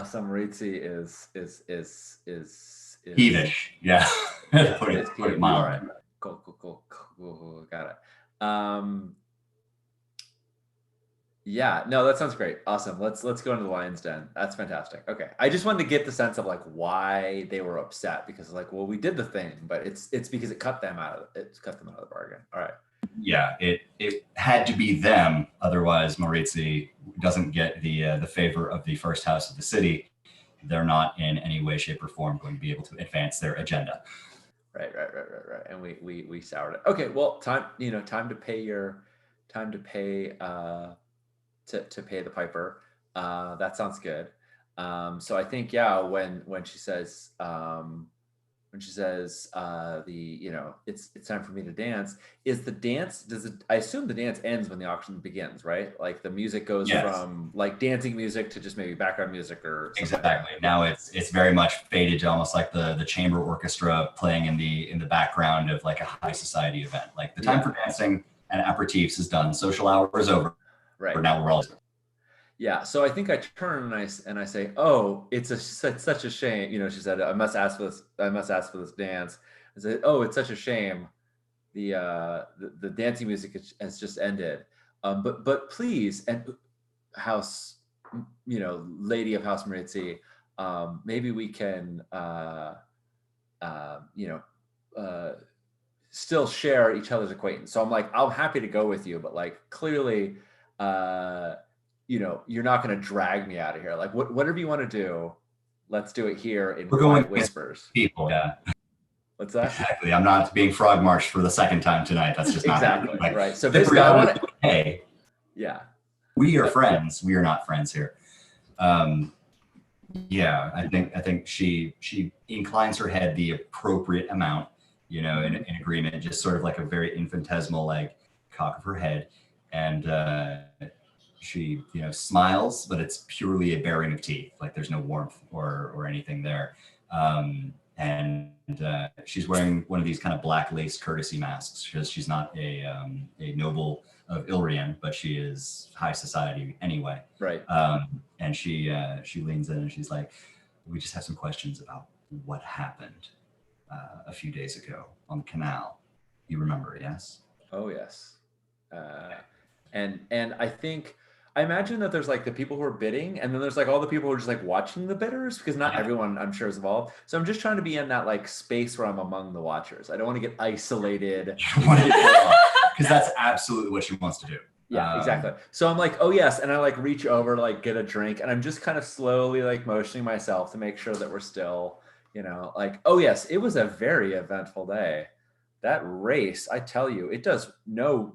So Maurizio is
Peevish, yeah. put
It's
it
all
mildly.
right. Cool. Got it. Yeah, no, that sounds great. Awesome. Let's go into the Lion's Den. That's fantastic. Okay. I just wanted to get the sense of like why they were upset, because like, well, we did the thing, but it's because it cut them out of the bargain. All right.
Yeah, it had to be them. Otherwise, Maurizio doesn't get the favor of the first house of the city. They're not in any way, shape, or form going to be able to advance their agenda.
Right. And we soured it. Okay. Well, time to pay to pay the piper. That sounds good. So I think, yeah, when she says it's time for me to dance, I assume the dance ends when the auction begins, right? Like the music goes
Yes.
from like dancing music to just maybe background music or something like
Exactly.
that.
Now it's very much faded to almost like the chamber orchestra playing in the background of like a high society event. Like the time
Yeah.
for dancing and aperitifs is done. Social hour is over.
Right.
But now we're all
Yeah, so I think I turn and I say, "Oh, it's such a shame." You know, she said, "I must ask for this dance." I said, "Oh, it's such a shame. The dancing music has just ended. But please, and House, Lady of House Maritzi, maybe we can, still share each other's acquaintance." So I'm like, "I'm happy to go with you, but like clearly." You're not going to drag me out of here. Like, whatever you want to do, let's do it here in
We're going
quiet whispers.
people. Yeah,
What's that?
exactly. I'm not being frog marched for the second time tonight. That's just not
Exactly.
happening. Like,
Right. So basically, I want to.
hey,
Yeah.
we are friends. We are not friends here. Yeah, I think she inclines her head the appropriate amount, in agreement, just sort of like a very infinitesimal like cock of her head, and she smiles, but it's purely a baring of teeth. Like there's no warmth or anything there. And she's wearing one of these kind of black lace courtesy masks because she's not a noble of Ilrian, but she is high society anyway.
Right.
And she leans in and she's like, "We just have some questions about what happened a few days ago on the canal. You remember, yes?"
Oh yes. And I imagine that there's like the people who are bidding, and then there's like all the people who are just like watching the bidders, because not everyone I'm sure is involved. So I'm just trying to be in that like space where I'm among the watchers. I don't want to get isolated.
Because that's absolutely what she wants to do.
Yeah, exactly. So I'm like, "Oh yes," and I like reach over to like get a drink, and I'm just kind of slowly like motioning myself to make sure that we're still, like, "Oh yes, it was a very eventful day. That race, I tell you, it does no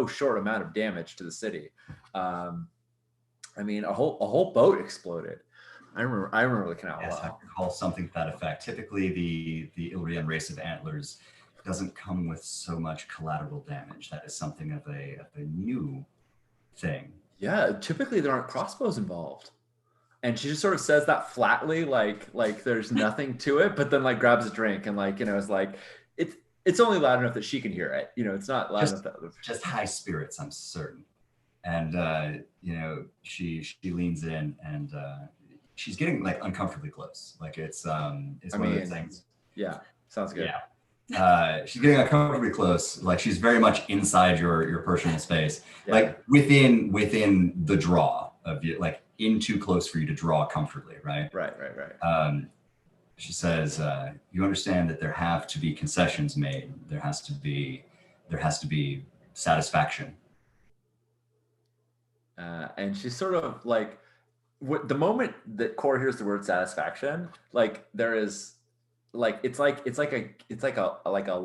short amount of damage to the city. I mean, a whole boat exploded. I remember the canal
Yes, I
well.
recall something to that effect. Typically, the Ilrian race of antlers doesn't come with so much collateral damage. That is something of a new thing.
Yeah, typically there aren't crossbows involved. And she just sort of says that flatly, like there's nothing to it, but then like grabs a drink and like, is like, it's only loud enough that she can hear it. It's not loud enough that
Just high spirits, I'm certain. and she leans in, and she's getting like uncomfortably close. Like it's one of those things.
Yeah, sounds good.
Yeah. She's getting uncomfortably close. Like she's very much inside your personal space,
Yeah.
like within the draw of you, like in too close for you to draw comfortably, right?
Right.
She says, "You understand that there have to be concessions made. There has to be satisfaction."
And she's sort of like, the moment that Core hears the word satisfaction, like there is, like it's like a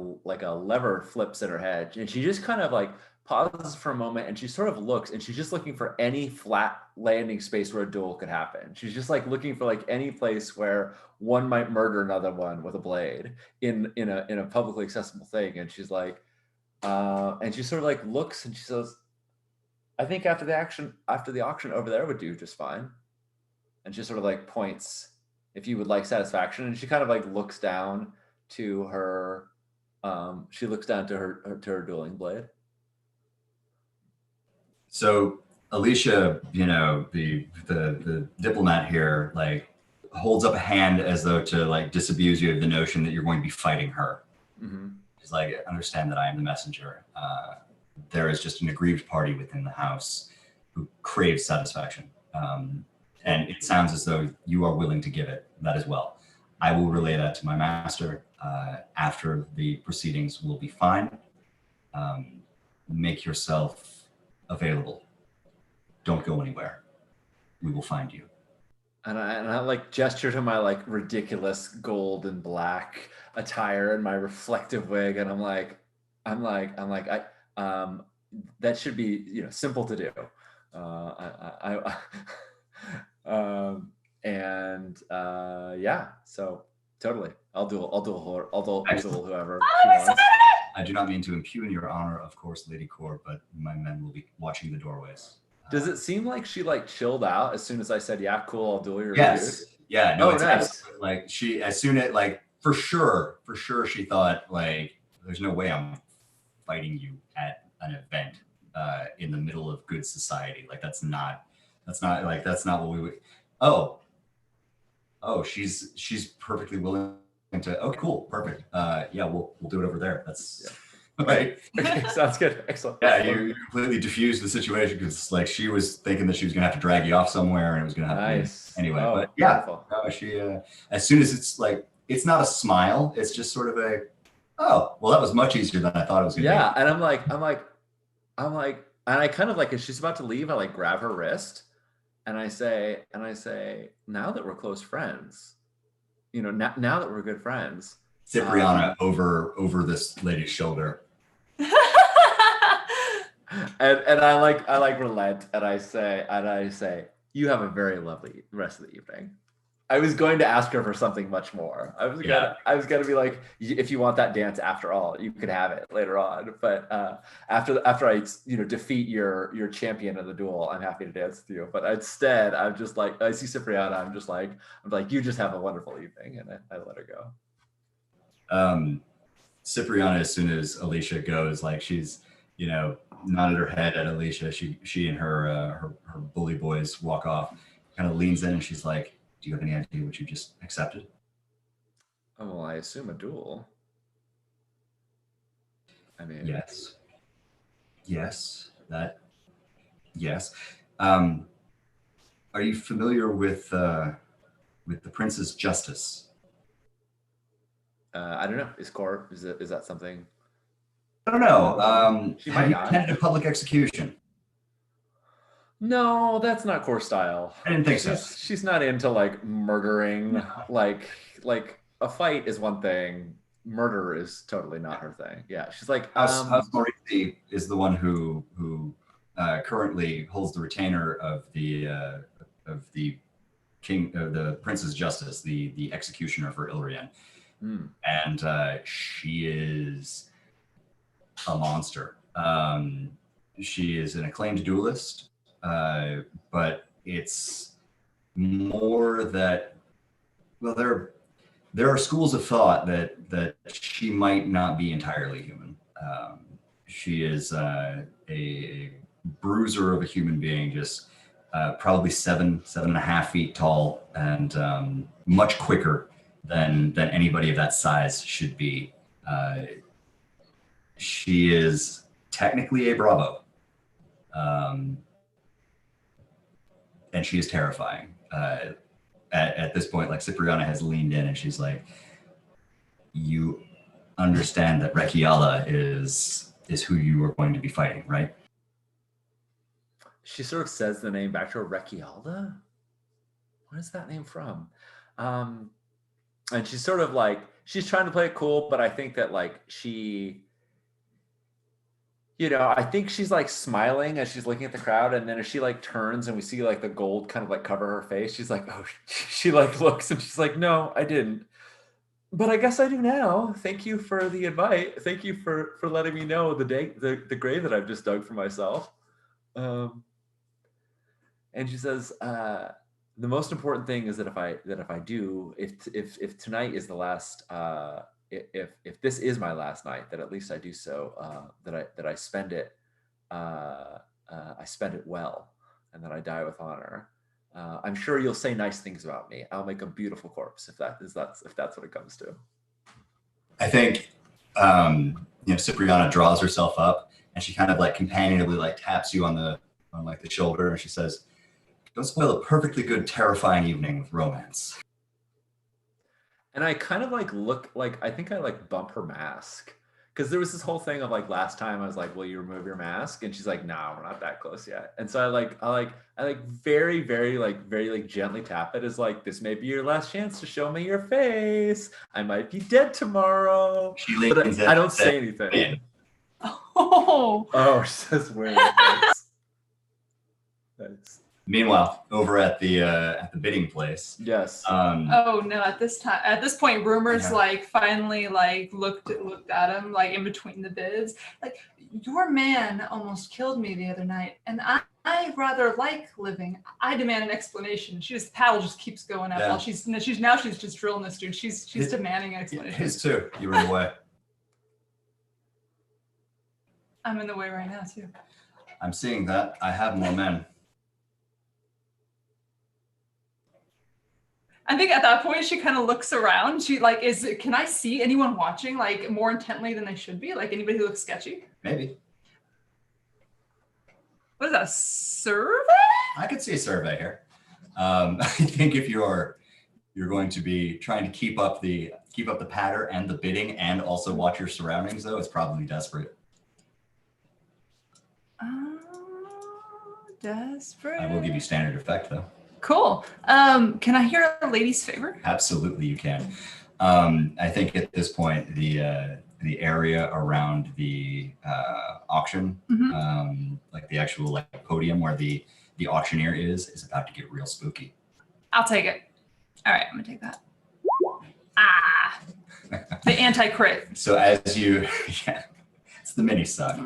lever flips in her head, and she just kind of like pauses for a moment, and she sort of looks, and she's just looking for any flat landing space where a duel could happen. She's just like looking for like any place where one might murder another one with a blade in a publicly accessible thing. And she's like, and she sort of like looks, and she says, "I think after the auction over there would do just fine." And she sort of like points, "If you would like satisfaction." And she kind of like looks down to her, to her dueling blade.
So Alicia, the diplomat here, like holds up a hand as though to like disabuse you of the notion that you're going to be fighting her.
Mm-hmm.
She's like, "Understand that I am the messenger. There is just an aggrieved party within the house who craves satisfaction. And it sounds as though you are willing to give it that as well. I will relay that to my master. After the proceedings will be fine. Make yourself available. Don't go anywhere. We will find you."
And I like gesture to my like ridiculous gold and black attire and my reflective wig, and I'm like, that should be simple to do. Yeah, so totally, I'll duel whoever she wants.
I do not mean to impugn your honor, of course, Lady Core, but my men will be watching the doorways.
Does it seem like she like chilled out as soon as I said, "Yeah, cool, I'll duel your
Yes.
dude"?
Yeah. No.
Oh,
It's
nice.
like she, as soon as like for sure, she thought like, "There's no way I'm fighting you at an event in the middle of good society. Like that's not what we would." Oh, she's perfectly willing to. Oh, cool, perfect. Yeah, we'll do it over there. That's right.
Okay, sounds good. Excellent.
Yeah, you completely diffused the situation because like she was thinking that she was gonna have to drag you off somewhere and it was gonna have
Nice.
to be anyway.
Oh,
But yeah,
wonderful.
no, she as soon as it's like it's not a smile, it's just sort of a, "Oh, well, that was much easier than I thought it was gonna
Yeah, and I'm like, and I kind of like, as she's about to leave, I like grab her wrist, and I say, "Now that we're close friends, now that we're good friends."
be." Cipriana over this lady's shoulder.
And I like relent, and I say, "You have a very lovely rest of the evening." I was going to ask her for something much more. I was gonna be like, "If you want that dance after all, you could have it later on." But after I defeat your champion in the duel, I'm happy to dance with you. But instead, I'm just like, I see Cipriana, I'm like, "You just have a wonderful evening," and I let her go.
Cipriana, as soon as Alicia goes, like she's nodded her head at Alicia. She and her bully boys walk off. Kind of leans in and she's like, "Do you have any idea what you just accepted?"
Oh, well, I assume a duel. I mean,
Yes. Yes. Are you familiar with the Prince's Justice?
I don't know. Is that something?
I don't know.
She
Have
might
you
not.
attended a public execution?
No, that's not core style.
I didn't think so.
She's not into like murdering. Like a fight is one thing. Murder is totally not her thing. Yeah, she's like
House Morisi is the one who currently holds the retainer of the king, the Prince's Justice, the executioner for Ilrian, and she is a monster. She is an acclaimed duelist, but it's more that, well, there are schools of thought that she might not be entirely human. She is a bruiser of a human being, just probably 7.5 feet tall, and much quicker than anybody of that size should be. She is technically a Bravo, and she is terrifying. At this point, like, Cipriana has leaned in and she's like, "You understand that Rekiala is who you are going to be fighting, right?"
She sort of says the name back to her, Rekialda? What is that name from? And she's sort of like, she's trying to play it cool, but I think that like she, I think she's like smiling as she's looking at the crowd, and then as she like turns and we see like the gold kind of like cover her face, she's like, oh, she like looks and she's like, no, I didn't. But I guess I do now. Thank you for the invite. Thank you for letting me know the grave that I've just dug for myself. And she says, the most important thing is that if tonight is the last, if this is my last night, that at least I do so, that I spend it well, and that I die with honor. I'm sure you'll say nice things about me. I'll make a beautiful corpse if that's what it comes to.
I think Cipriana draws herself up and she kind of like companionably like taps you on like the shoulder, and she says, "Don't spoil a perfectly good, terrifying evening with romance."
And I kind of like look like, I think I like bump her mask, because there was this whole thing of like last time I was like, will you remove your mask? And she's like, no, we're not that close yet. And so I very, very like gently tap it as like, this may be your last chance to show me your face. I might be dead tomorrow.
She leans in
I don't
and
say
says,
anything.
Oh,
She says weird. Nice.
Meanwhile, over at the bidding place,
Yes.
Oh no! At this point, rumors
Yeah.
like finally like looked at him like in between the bids. Like, your man almost killed me the other night, and I rather like living. I demand an explanation. Paddle just keeps going up.
Yeah.
While she's just drilling this dude. She's demanding an explanation.
his too. You were in the way.
I'm in the way right now too.
I'm seeing that. I have more men.
I think at that point she kind of looks around. She like, can I see anyone watching like more intently than they should be? Like anybody who looks sketchy?
Maybe.
What is that, a survey?
I could see a survey here. I think if you're going to be trying to keep up the patter and the bidding and also watch your surroundings, though, it's probably desperate.
Desperate.
I will give you standard effect, though.
Cool. Can I hear a lady's favor?
Absolutely, you can. I think at this point, the area around the auction, like the actual like podium where the auctioneer is about to get real spooky.
I'll take it. All right, I'm gonna take that. The anti-crit.
So as you, yeah, it's the mini suck.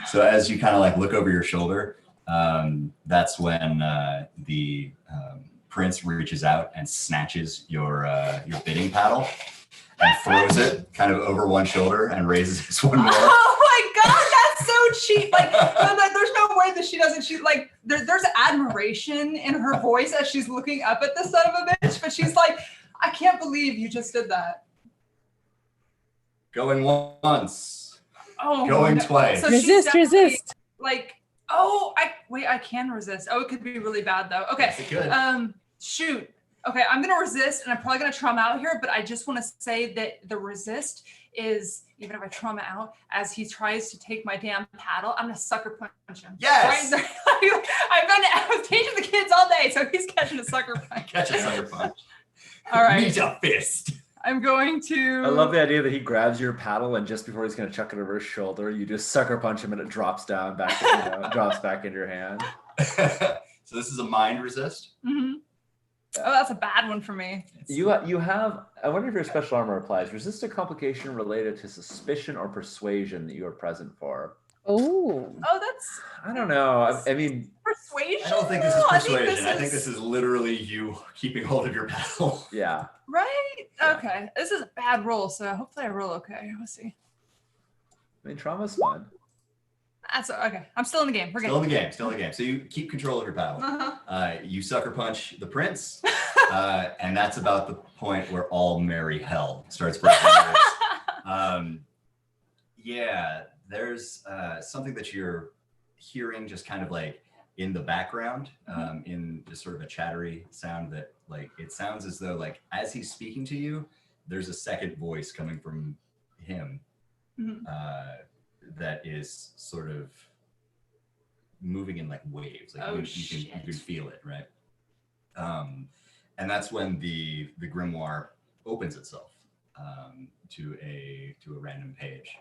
So as you kind of like look over your shoulder, that's when the prince reaches out and snatches your bidding paddle and throws it kind of over one shoulder and raises his one more.
Oh my god, that's so cheap. Like, there's no way that she doesn't. She like, there's admiration in her voice as she's looking up at the son of a bitch, but she's like, I can't believe you just did that.
Going once,
Oh,
going
no.
twice.
So she's
Resist,
definitely,
resist.
Like, I can resist. Oh, it could be really bad though. Okay.
Yes, it could.
Shoot. Okay, I'm gonna resist, and I'm probably gonna trauma out here, but I just want to say that the resist is, even if I trauma out, as he tries to take my damn paddle, I'm gonna sucker punch him.
Yes!
Right? I was teaching the kids all day, so he's catching a sucker punch.
Catch a sucker punch.
All right.
Meet a fist.
I'm going to.
I love the idea that he grabs your paddle and just before he's going to chuck it over his shoulder, you just sucker punch him and it drops down back, drops back into your hand.
So this is a mind resist.
Mhm. Oh, that's a bad one for me.
You have. I wonder if your special armor applies. Resist a complication related to suspicion or persuasion that you are present for.
Oh.
Oh, that's
I don't know. I mean,
persuasion.
I don't think this is
though?
persuasion. I think this is literally you keeping hold of your paddle.
yeah.
Right?
Yeah.
Okay. This is a bad roll, so hopefully I roll okay. Let's see.
I mean, trauma's fun.
That's okay. I'm still in the game. We're
Still in
good.
the game. Still in the game. So you keep control of your power.
Uh-huh.
You sucker punch the prince, and that's about the point where all merry hell starts breaking loose. Yeah, there's something that you're hearing just kind of like in the background, in just sort of a chattery sound that like it sounds as though like as he's speaking to you, there's a second voice coming from him that is sort of moving in like waves. Like you can feel it, right? And that's when the grimoire opens itself to a random page.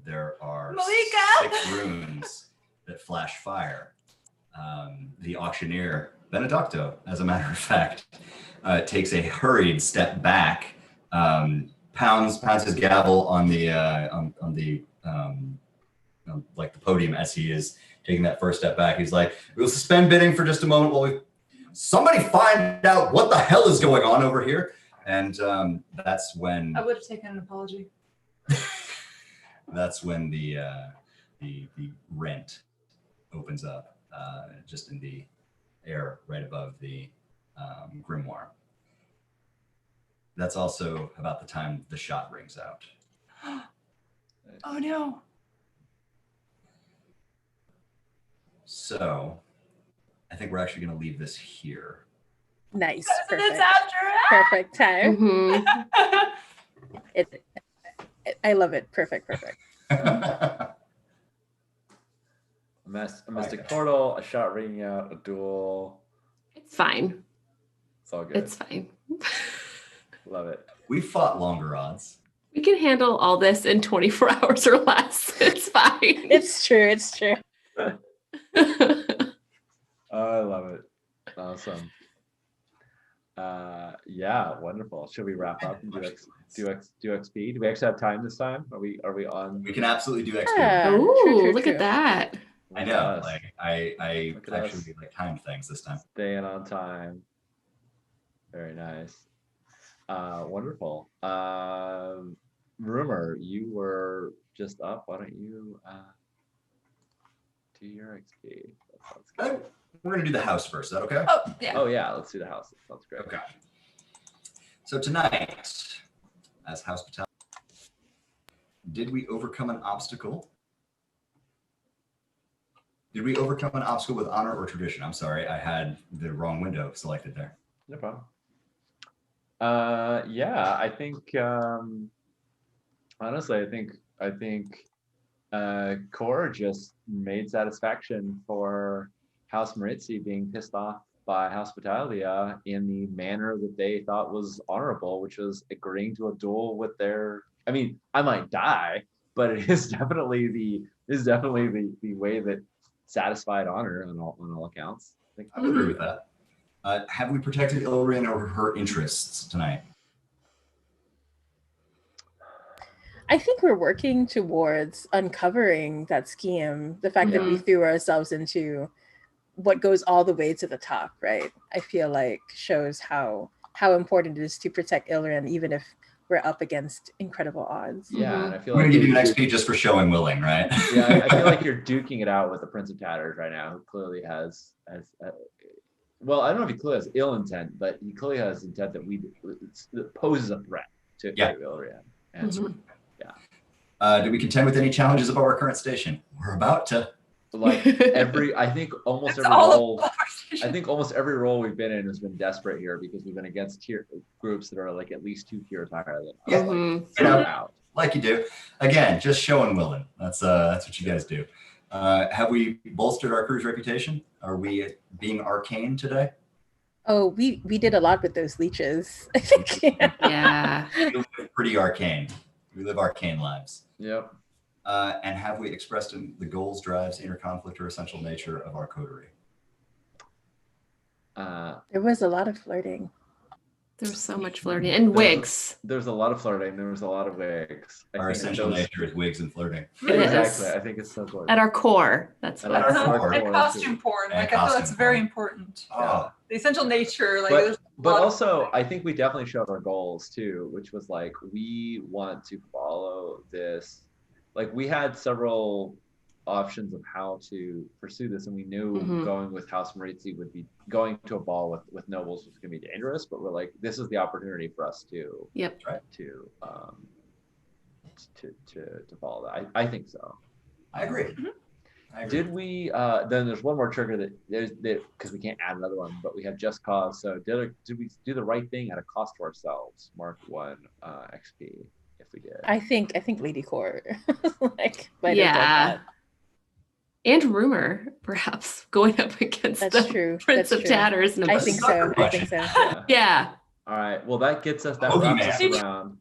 There are
Malika!
6 runes that flash fire. The auctioneer, Benedicto, as a matter of fact, takes a hurried step back, pounds his gavel on the like the podium as he is taking that first step back. He's like, "We'll suspend bidding for just a moment while somebody find out what the hell is going on over here." And that's when
I would have taken an apology.
that's when the rent opens up just in the air right above the grimoire. That's also about the time the shot rings out.
Oh no.
So I think we're actually going to leave this here.
Nice.
It's
Perfect.
after.
Perfect time.
Mhm.
I love it. Perfect.
A mystic portal, a shot ringing out, a duel.
It's fine.
It's all good.
It's fine.
Love it.
We fought longer odds.
We can handle all this in 24 hours or less. It's fine.
It's true. It's true.
Oh, I love it. Awesome. Yeah, wonderful. Should we wrap up and do XP? Do we actually have time this time? Are we on?
We can absolutely do XP.
Yeah.
Ooh,
True.
look at that.
I know.
Us.
Like I
Look at us.
actually like timed things this time.
Staying on time. Very nice. Wonderful. Rumor, you were just up. Why don't you do your XP? That sounds good.
We're gonna do the house first. Is that okay?
Oh yeah.
Oh yeah, let's do the house. That sounds great.
Okay. So tonight, as hospitality, did we overcome an obstacle? Did we overcome an obstacle with honor or tradition? I'm sorry, I had the wrong window selected there.
No problem. Yeah, I think honestly, I think Core just made satisfaction for House Maritzi being pissed off by Hospitalia in the manner that they thought was honorable, which was agreeing to a duel with their. I mean, I might die, but it is definitely the way that satisfied honor on all accounts. I think
I would agree with that. Have we protected Ilrian or her interests tonight?
I think we're working towards uncovering that scheme. The fact that we threw ourselves into what goes all the way to the top, right? I feel like shows how important it is to protect Ilrian, even if we're up against incredible odds.
Yeah, and I feel
We're
like
gonna give you an XP just for showing willing, right?
Yeah, I feel like you're duking it out with the Prince of Tatters right now, who clearly has well, I don't know if he clearly has ill intent, but he clearly has intent that poses a threat to Ilrian. And
Do we contend with any challenges above our current station? We're about to.
like I think almost every role we've been in has been desperate here because we've been against groups that are like at least 2 tiers higher than us.
Yeah.
Like,
You know,
out.
like you do. Again, just showing willing. That's what you guys do. Have we bolstered our crew's reputation? Are we being arcane today?
Oh, we did a lot with those leeches. I think.
Yeah.
We live pretty arcane. We live arcane lives.
Yep.
And have we expressed the goals, drives, inner conflict, or essential nature of our coterie?
There was a lot of flirting.
There was so much flirting and wigs.
There's a lot of flirting. There was a lot of wigs.
Our essential nature is wigs and flirting.
It
Exactly.
is.
I think it's so important.
At our core, that's
At
what
our
it's.
core.
And costume porn.
And
Like I feel that's
costume
very
porn.
important.
Oh,
The essential nature, like there's a
But
lot of-
also, I think we definitely showed our goals too, which was like we want to follow this. Like we had several options of how to pursue this, and we knew
Mhm.
going with House Maritzi would be going to a ball with nobles was going to be dangerous. But we're like, this is the opportunity for us to
Yep.
to to follow that. I think so.
I agree. I agree.
Did we? Then there's one more trigger that there's because we can't add another one, but we had Just Cause. So did we do the right thing at a cost to ourselves? Mark 1 XP if we did.
I think Lady Core like might have done
Yeah.
that.
And rumor, perhaps, going up against
That's
the
true.
Prince
That's
of
true.
Tatters. And
I
a
think
Sucker
so. I think so.
Yeah.
Yeah.
All right. Well, that gets us. That
Boogeyman.
wraps us around.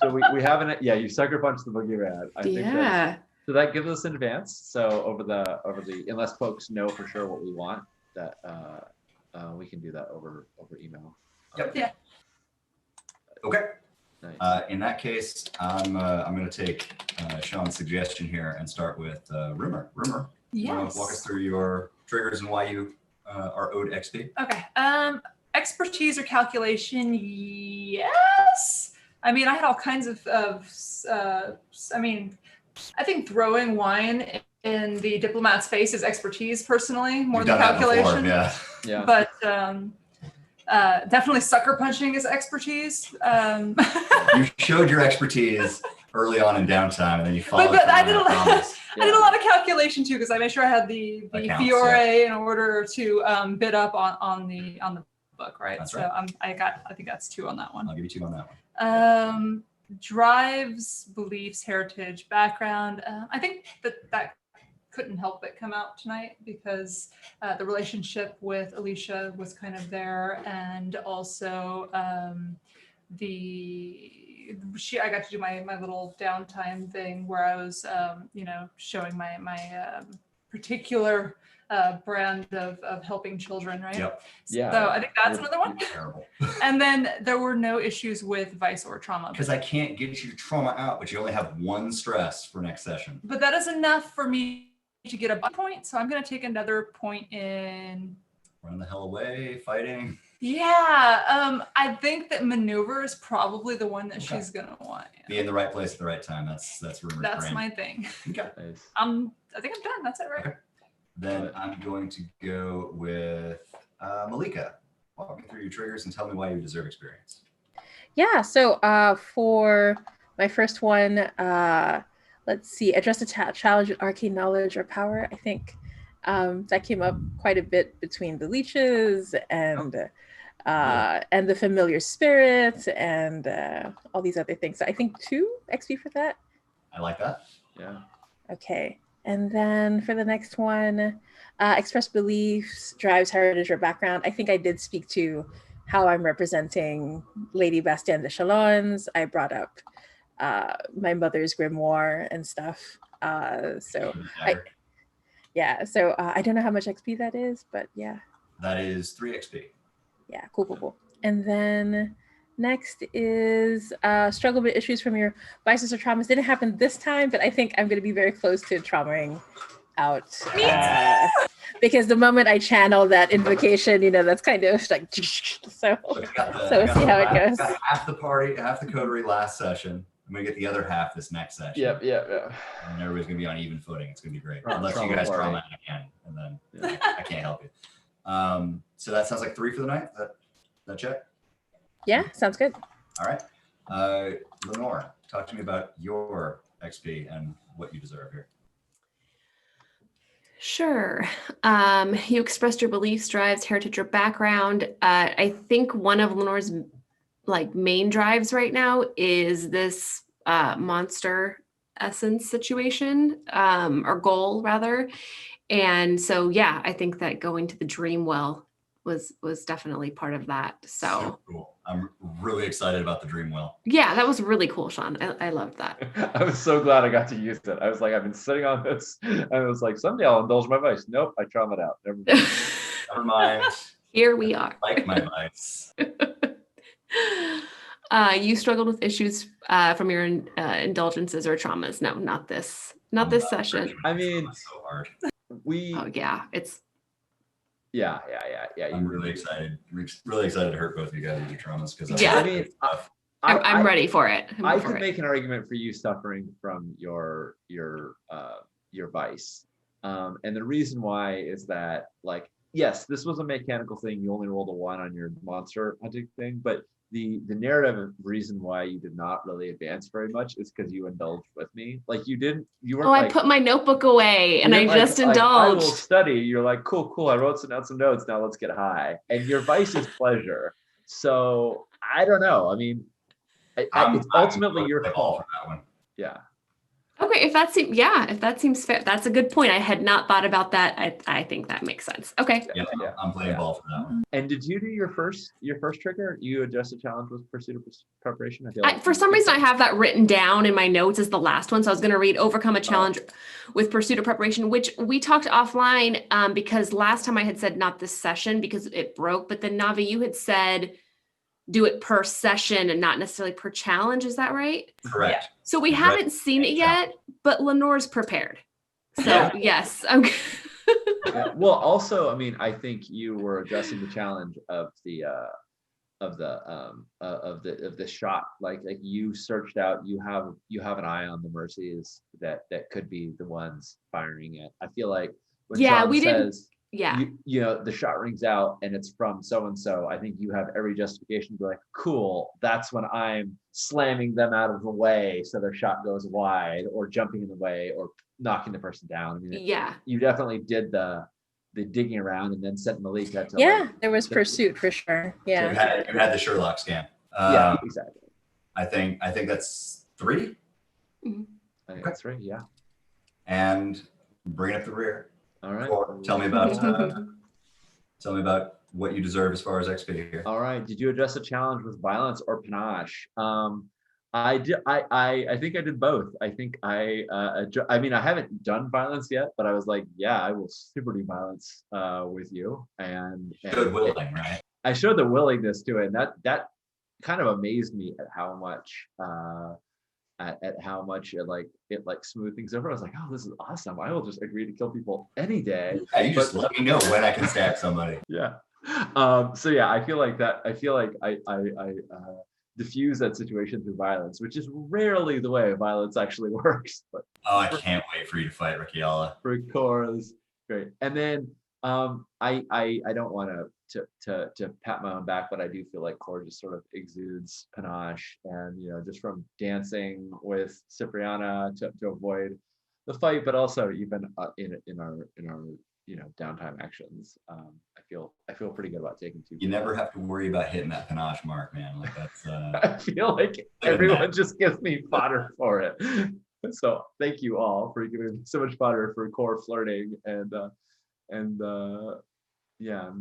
So we haven't. Yeah, you sucker punched the boogeyman. I think that's,
Yeah.
so that gives us an advance. So over the unless folks know for sure what we want, that we can do that over email.
Yep.
Yeah.
Okay.
Nice.
In that case, I'm going to take Sean's suggestion here and start with rumor. Rumor, you want to walk us through your triggers and why you are owed XP?
Okay. Expertise or calculation? Yes. I mean, I had all kinds of I mean, I think throwing wine in the diplomat's face is expertise personally, more
You've
than
done that before,
calculation.
yeah.
Yeah.
But definitely sucker punching is expertise.
You showed your expertise early on in downtime, and then you followed.
But I
through
did
on that promise.
I did a lot of calculation too, because I made sure I had the
That counts,
Fiore in order to bid up on the book, right?
That's
so
right.
I think that's 2 on that one.
I'll give you 2 on that one.
Drives, beliefs, heritage, background. I think that couldn't help but come out tonight because the relationship with Alicia was kind of there, and also I got to do my little downtime thing where I was showing my particular brand of helping children, right?
Yep.
Yeah.
So I think that's another one.
Terrible.
And then there were no issues with vice or trauma.
Because I can't get your trauma out, but you only have 1 stress for next session.
But that is enough for me to get a point. So I'm going to take another point in.
Run the hell away, fighting.
Yeah. I think that maneuver is probably the one that
Okay.
she's going to want.
Be in the right place at the right time. That's rumor's
That's
brain.
my thing.
Okay.
Nice.
I think I'm done. That's it, right?
Okay. Then I'm going to go with Malika. Walk me through your triggers and tell me why you deserve experience.
Yeah, so for my first one, let's see, address a challenge with arcane knowledge or power. I think that came up quite a bit between the leeches and the familiar spirit and all these other things. So I think 2 XP for that.
I like that.
Yeah.
Okay. And then for the next one, express beliefs, drives, heritage, or background. I think I did speak to how I'm representing Lady Bastien de Chalons. I brought up my mother's grimoire and stuff. So I don't know how much XP that is, but yeah.
That is 3 XP.
Yeah, cool. And then next is struggle with issues from your vices or traumas. Didn't happen this time, but I think I'm going to be very close to traumaing out. Because the moment I channel that invocation, that's kind of like, so we'll see how it goes.
Got half the party, half the coterie last session. I'm going to get the other half this next session.
Yeah.
And everybody's going to be on even footing. It's going to be great.
Oh,
Unless you
trauma
guys
party.
trauma again, and then I can't help you. So that sounds like 3 for the night. That check?
Yeah, sounds good.
All right. Lenore, talk to me about your XP and what you deserve here.
Sure. You expressed your beliefs, drives, heritage, or background. I think one of Lenore's main drives right now is this monster essence situation, or goal rather. And so, yeah, I think that going to the dream well was definitely part of that. So
cool. I'm really excited about the dream well.
Yeah, that was really cool, Sean. I loved that.
I was so glad I got to use it. I was like, I've been sitting on this, and I was like, someday I'll indulge my vice. Nope, I traumatized out.
Never mind.
Here we are.
Like my vice.
You struggled with issues from your indulgences or traumas. No, not this. Not this session.
I mean,
It's so hard.
Oh yeah, it's.
Yeah.
I'm really excited. Really excited to hurt both of you guys with your traumas because
Yeah.
I mean,
I'm ready for it.
I could make an argument for you suffering from your your vice. And the reason why is that, like, yes, this was a mechanical thing. You only rolled a 1 on your monster hunting thing, but the narrative reason why you did not really advance very much is because you indulged with me. Like, you weren't
Oh, I
like,
put my notebook away and I just
I will
indulged.
study. You're like, cool. I wrote some notes. Now let's get high. And your vice is pleasure. So I don't know. I mean, it's ultimately your call.
For that one.
Yeah.
Okay, if that seems fair, that's a good point. I had not thought about that. I think that makes sense. Okay.
Yeah, I'm playing ball for that one.
And did you do your first trigger? You adjust a challenge with pursuit of preparation? I feel
For some reason, I have that written down in my notes as the last one. So I was going to read overcome a challenge with pursuit of preparation, which we talked offline because last time I had said not this session because it broke. But then Navi, you had said do it per session and not necessarily per challenge. Is that right?
Correct.
So we haven't seen it yet, but Lenore's prepared. So yes, I'm.
Yeah. Well, also, I mean, I think you were addressing the challenge of the shot. Like you searched out. You have an eye on the mercies that could be the ones firing it. I feel like when Sean says,
yeah,
you know, the shot rings out and it's from so and so, I think you have every justification to be like, cool, that's when I'm slamming them out of the way so their shot goes wide, or jumping in the way, or knocking the person down. I mean, you definitely did the digging around, and then sent Malik to
there was pursuit for sure. Yeah,
so you had the Sherlock scan.
Yeah, exactly.
I think that's 3.
Mm-hmm.
I think that's 3. Yeah.
And bring up the rear.
All right.
Tell me about what you deserve as far as XP here.
All right. Did you address a challenge with violence or panache? I did. I think I did both. I think I mean, I haven't done violence yet, but I was like, yeah, I will super do violence with you. And
good willing, right?
I showed the willingness to it, and that kind of amazed me at how much at how much it smoothed things over. I was like, oh, this is awesome. I will just agree to kill people any day.
Yeah, you just let me know when I can stab somebody.
Yeah. So yeah, I feel like I diffuse that situation through violence, which is rarely the way violence actually works. But
I can't wait for you to fight Rakiela.
For Cora, this is great. And then I don't want to pat my own back, but I do feel like Cora just sort of exudes panache, and just from dancing with Cipriana to avoid the fight, but also even in our downtime actions. I feel pretty good about taking 2.
You never have to worry about hitting that panache mark, man. Like that's.
I feel like everyone just gives me fodder for it. So thank you all for giving me so much fodder for Core flirting and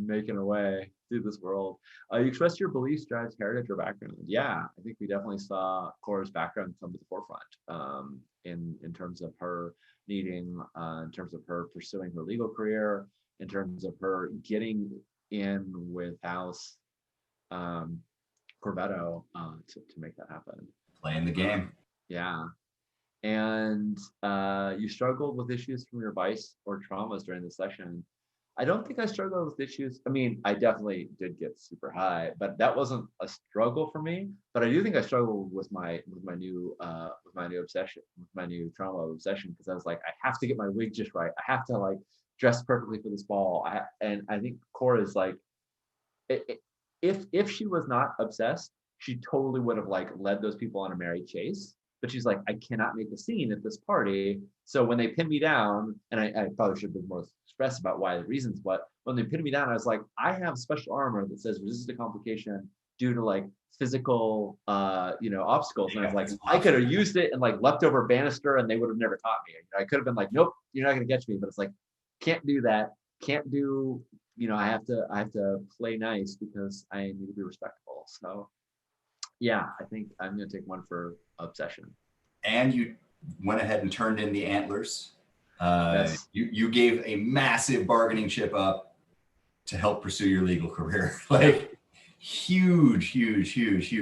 making her way through this world. You expressed your beliefs drives heritage or background. Yeah, I think we definitely saw Cora's background come to the forefront in terms of her needing, in terms of her pursuing her legal career, in terms of her getting in with House Corvetto to make that happen.
Playing the game.
Yeah. And you struggled with issues from your vice or traumas during the session. I don't think I struggled with issues. I mean, I definitely did get super high, but that wasn't a struggle for me. But I do think I struggled with my new obsession, with my new trauma obsession, because I was like, I have to get my wig just right. I have to dress perfectly for this ball. And I think Cora is like, if she was not obsessed, she totally would have led those people on a merry chase. But she's like, I cannot make a scene at this party. So when they pinned me down, and I probably should have been more expressed about why the reasons, but when they pinned me down, I was like, I have special armor that says resist a complication due to physical obstacles. And I was like, I could have used it and leapt over a banister and they would have never caught me. I could have been like, nope, you're not gonna catch me. But it's like, can't do that. Can't do, I have to play nice because I need to be respectable. So yeah, I think I'm gonna take 1 for obsession.
And you went ahead and turned in the antlers.
Yes.
You gave a massive bargaining chip up to help pursue your legal career. Huge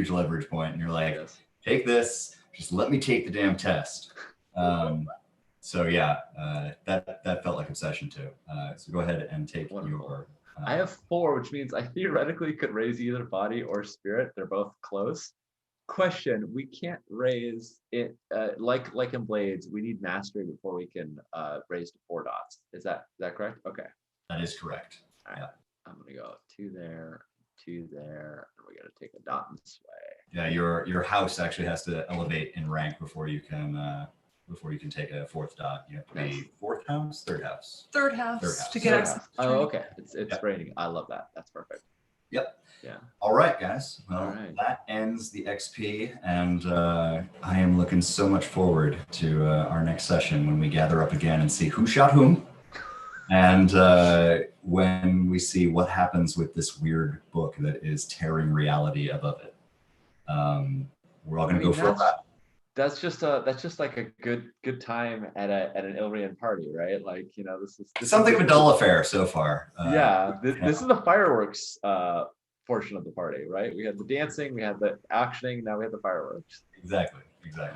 leverage point. And you're like, yes. Take this, just let me take the damn test. So yeah, that felt like obsession too. So go ahead and take your.
I have 4, which means I theoretically could raise either body or spirit. They're both close. Question: we can't raise it like in Blades. We need mastery before we can raise to 4 dots. Is that correct? Okay.
That is correct.
All right.
Yeah.
I'm gonna go 2 there, 2 there, and we gotta take a dot this way.
Yeah, your house actually has to elevate in rank before you can take a 4th dot. You have to be 4th house, 3rd house.
Third house,
Third house.
to get
Third
access.
house.
to
Oh,
training.
okay. It's
Yep.
raining. I love that. That's perfect.
Yep.
Yeah.
All right, guys. Well,
All right.
that ends the XP, and I am looking so much forward to our next session when we gather up again and see who shot whom, and when we see what happens with this weird book that is tearing reality above it. We're all going to go for a ride.
That's just like a good time at an Ilrian party, right? Like, this is
Something of a dull affair so far.
This is the fireworks portion of the party, right? We had the dancing, we had the auctioning, now we have the fireworks.
Exactly.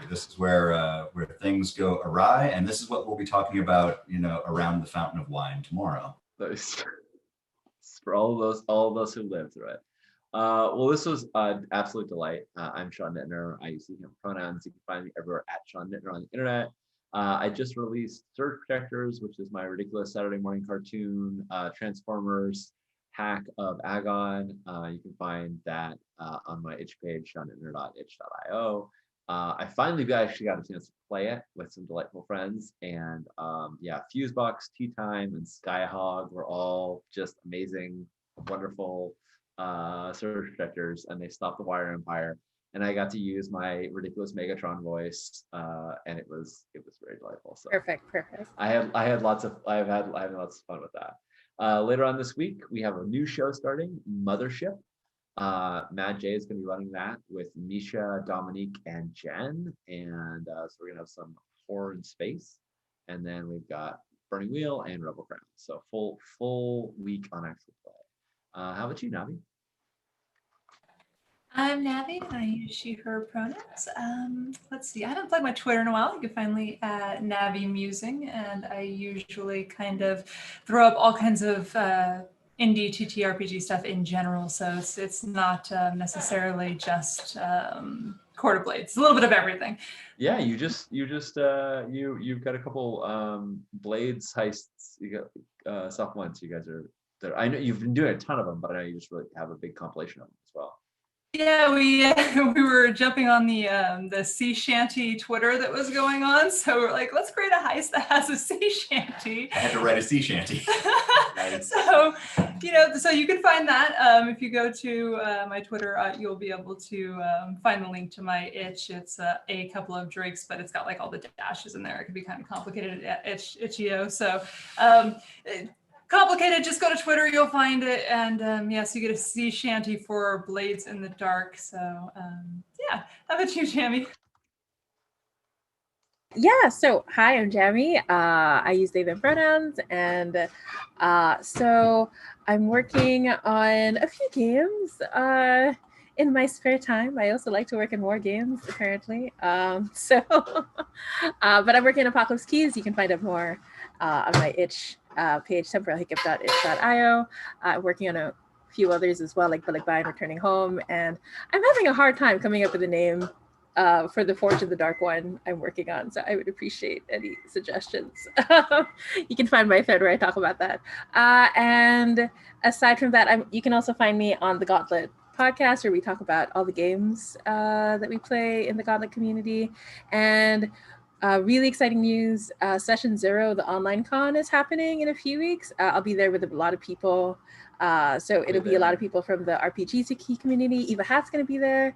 This is where things go awry, and this is what we'll be talking about, around the fountain of wine tomorrow.
For all of those who lived through it. Well, this was an absolute delight. I'm Sean Nittner. I use him pronouns. You can find me everywhere at Sean Nittner on the internet. I just released Surge Protectors, which is my ridiculous Saturday morning cartoon, Transformers hack of Agon. You can find that on my itch page, seannittner.itch.io. I finally actually got a chance to play it with some delightful friends, and Fusebox, Tea Time, and Skyhog were all just amazing, wonderful Surge Protectors, and they stopped the Wire Empire, and I got to use my ridiculous Megatron voice, and it was very delightful. So
Perfect.
I had lots of fun with that. Later on this week, we have a new show starting, Mothership. Matt J is going to be running that with Misha, Dominique, and Jen, and so we're going to have some horror in space, and then we've got Burning Wheel and Rebel Crown. So full week on actual play. How about you, Navi?
I'm Navi, and I use she, her pronouns. Let's see, I haven't plugged my Twitter in a while. You can find me at Navi Musing, and I usually kind of throw up all kinds of indie TTRPG stuff in general. So it's not necessarily just Court of Blades. It's a little bit of everything.
Yeah, you've got a couple Blades heists. You got soft ones. You guys are there. I know you've been doing a ton of them, but I know you just really have a big compilation of them as well.
Yeah, we were jumping on the sea shanty Twitter that was going on, so we're like, let's create a heist that has a sea shanty.
I had to write a sea shanty.
So you can find that if you go to my Twitter. You'll be able to find the link to my itch. It's a couple of drakes, but it's got like all the dashes in there. It can be kind of complicated at itch.io. So. Complicated, just go to Twitter, you'll find it. And yes, you get a sea shanty for Blades in the Dark. So how about you, Jamie?
Yeah, so hi, I'm Jamie. I use they, them pronouns, and so I'm working on a few games in my spare time. I also like to work in more games, apparently. But I'm working on Apocalypse Keys. You can find out more on my itch page, temporalhiccup.itch.io. I'm working on a few others as well, like Bullet Bind, Returning Home, and I'm having a hard time coming up with a name for the Forge of the Dark one I'm working on, so I would appreciate any suggestions. You can find my thread where I talk about that. And aside from that, you can also find me on the Gauntlet podcast, where we talk about all the games that we play in the Gauntlet community. And really exciting news, Session 0, the online con, is happening in a few weeks. I'll be there with a lot of people. So it'll be a lot of people from the RPG community. Eva Hat's going to be there.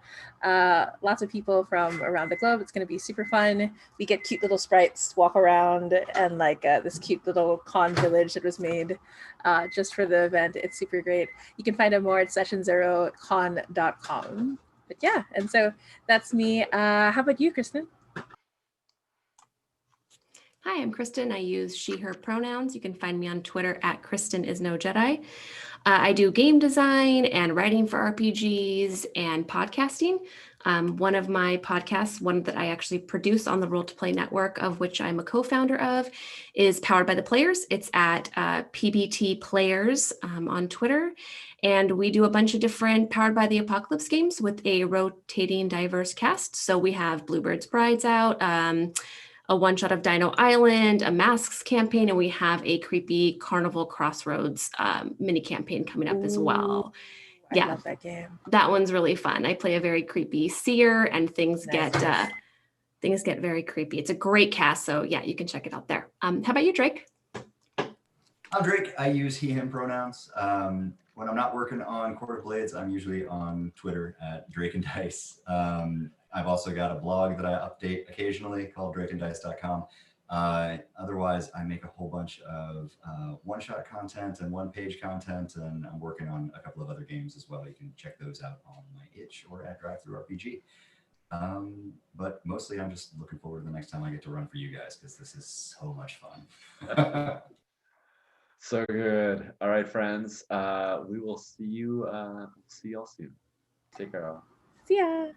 Lots of people from around the globe. It's going to be super fun. We get cute little sprites, walk around, and like this cute little con village that was made just for the event. It's super great. You can find out more at session0con.com. But yeah, and so that's me. How about you, Kristen?
Hi, I'm Kristen. I use she, her pronouns. You can find me on Twitter at KristenIsNoJedi. I do game design and writing for RPGs and podcasting. One of my podcasts, one that I actually produce on the Roll to Play Network, of which I'm a co-founder of, is Powered by the Players. It's at PBT Players on Twitter. And we do a bunch of different Powered by the Apocalypse games with a rotating diverse cast. So we have Bluebird's Brides out, a one-shot of Dino Island, a Masks campaign, and we have a creepy Carnival Crossroads mini campaign coming up as well.
I love that game.
That one's really fun. I play a very creepy seer, and things
Nice.
get very creepy. It's a great cast, so yeah, you can check it out there. How about you, Drake?
I'm Drake. I use he, him pronouns. When I'm not working on Court of Blades, I'm usually on Twitter at Drake and Dice. I've also got a blog that I update occasionally called drakeanddice.com. Otherwise, I make a whole bunch of one-shot content and one-page content, and I'm working on a couple of other games as well. You can check those out on my itch or at DriveThruRPG. But mostly, I'm just looking forward to the next time I get to run for you guys, because this is so much fun.
So good. All right, friends. We will see you all soon. Take care all.
See ya.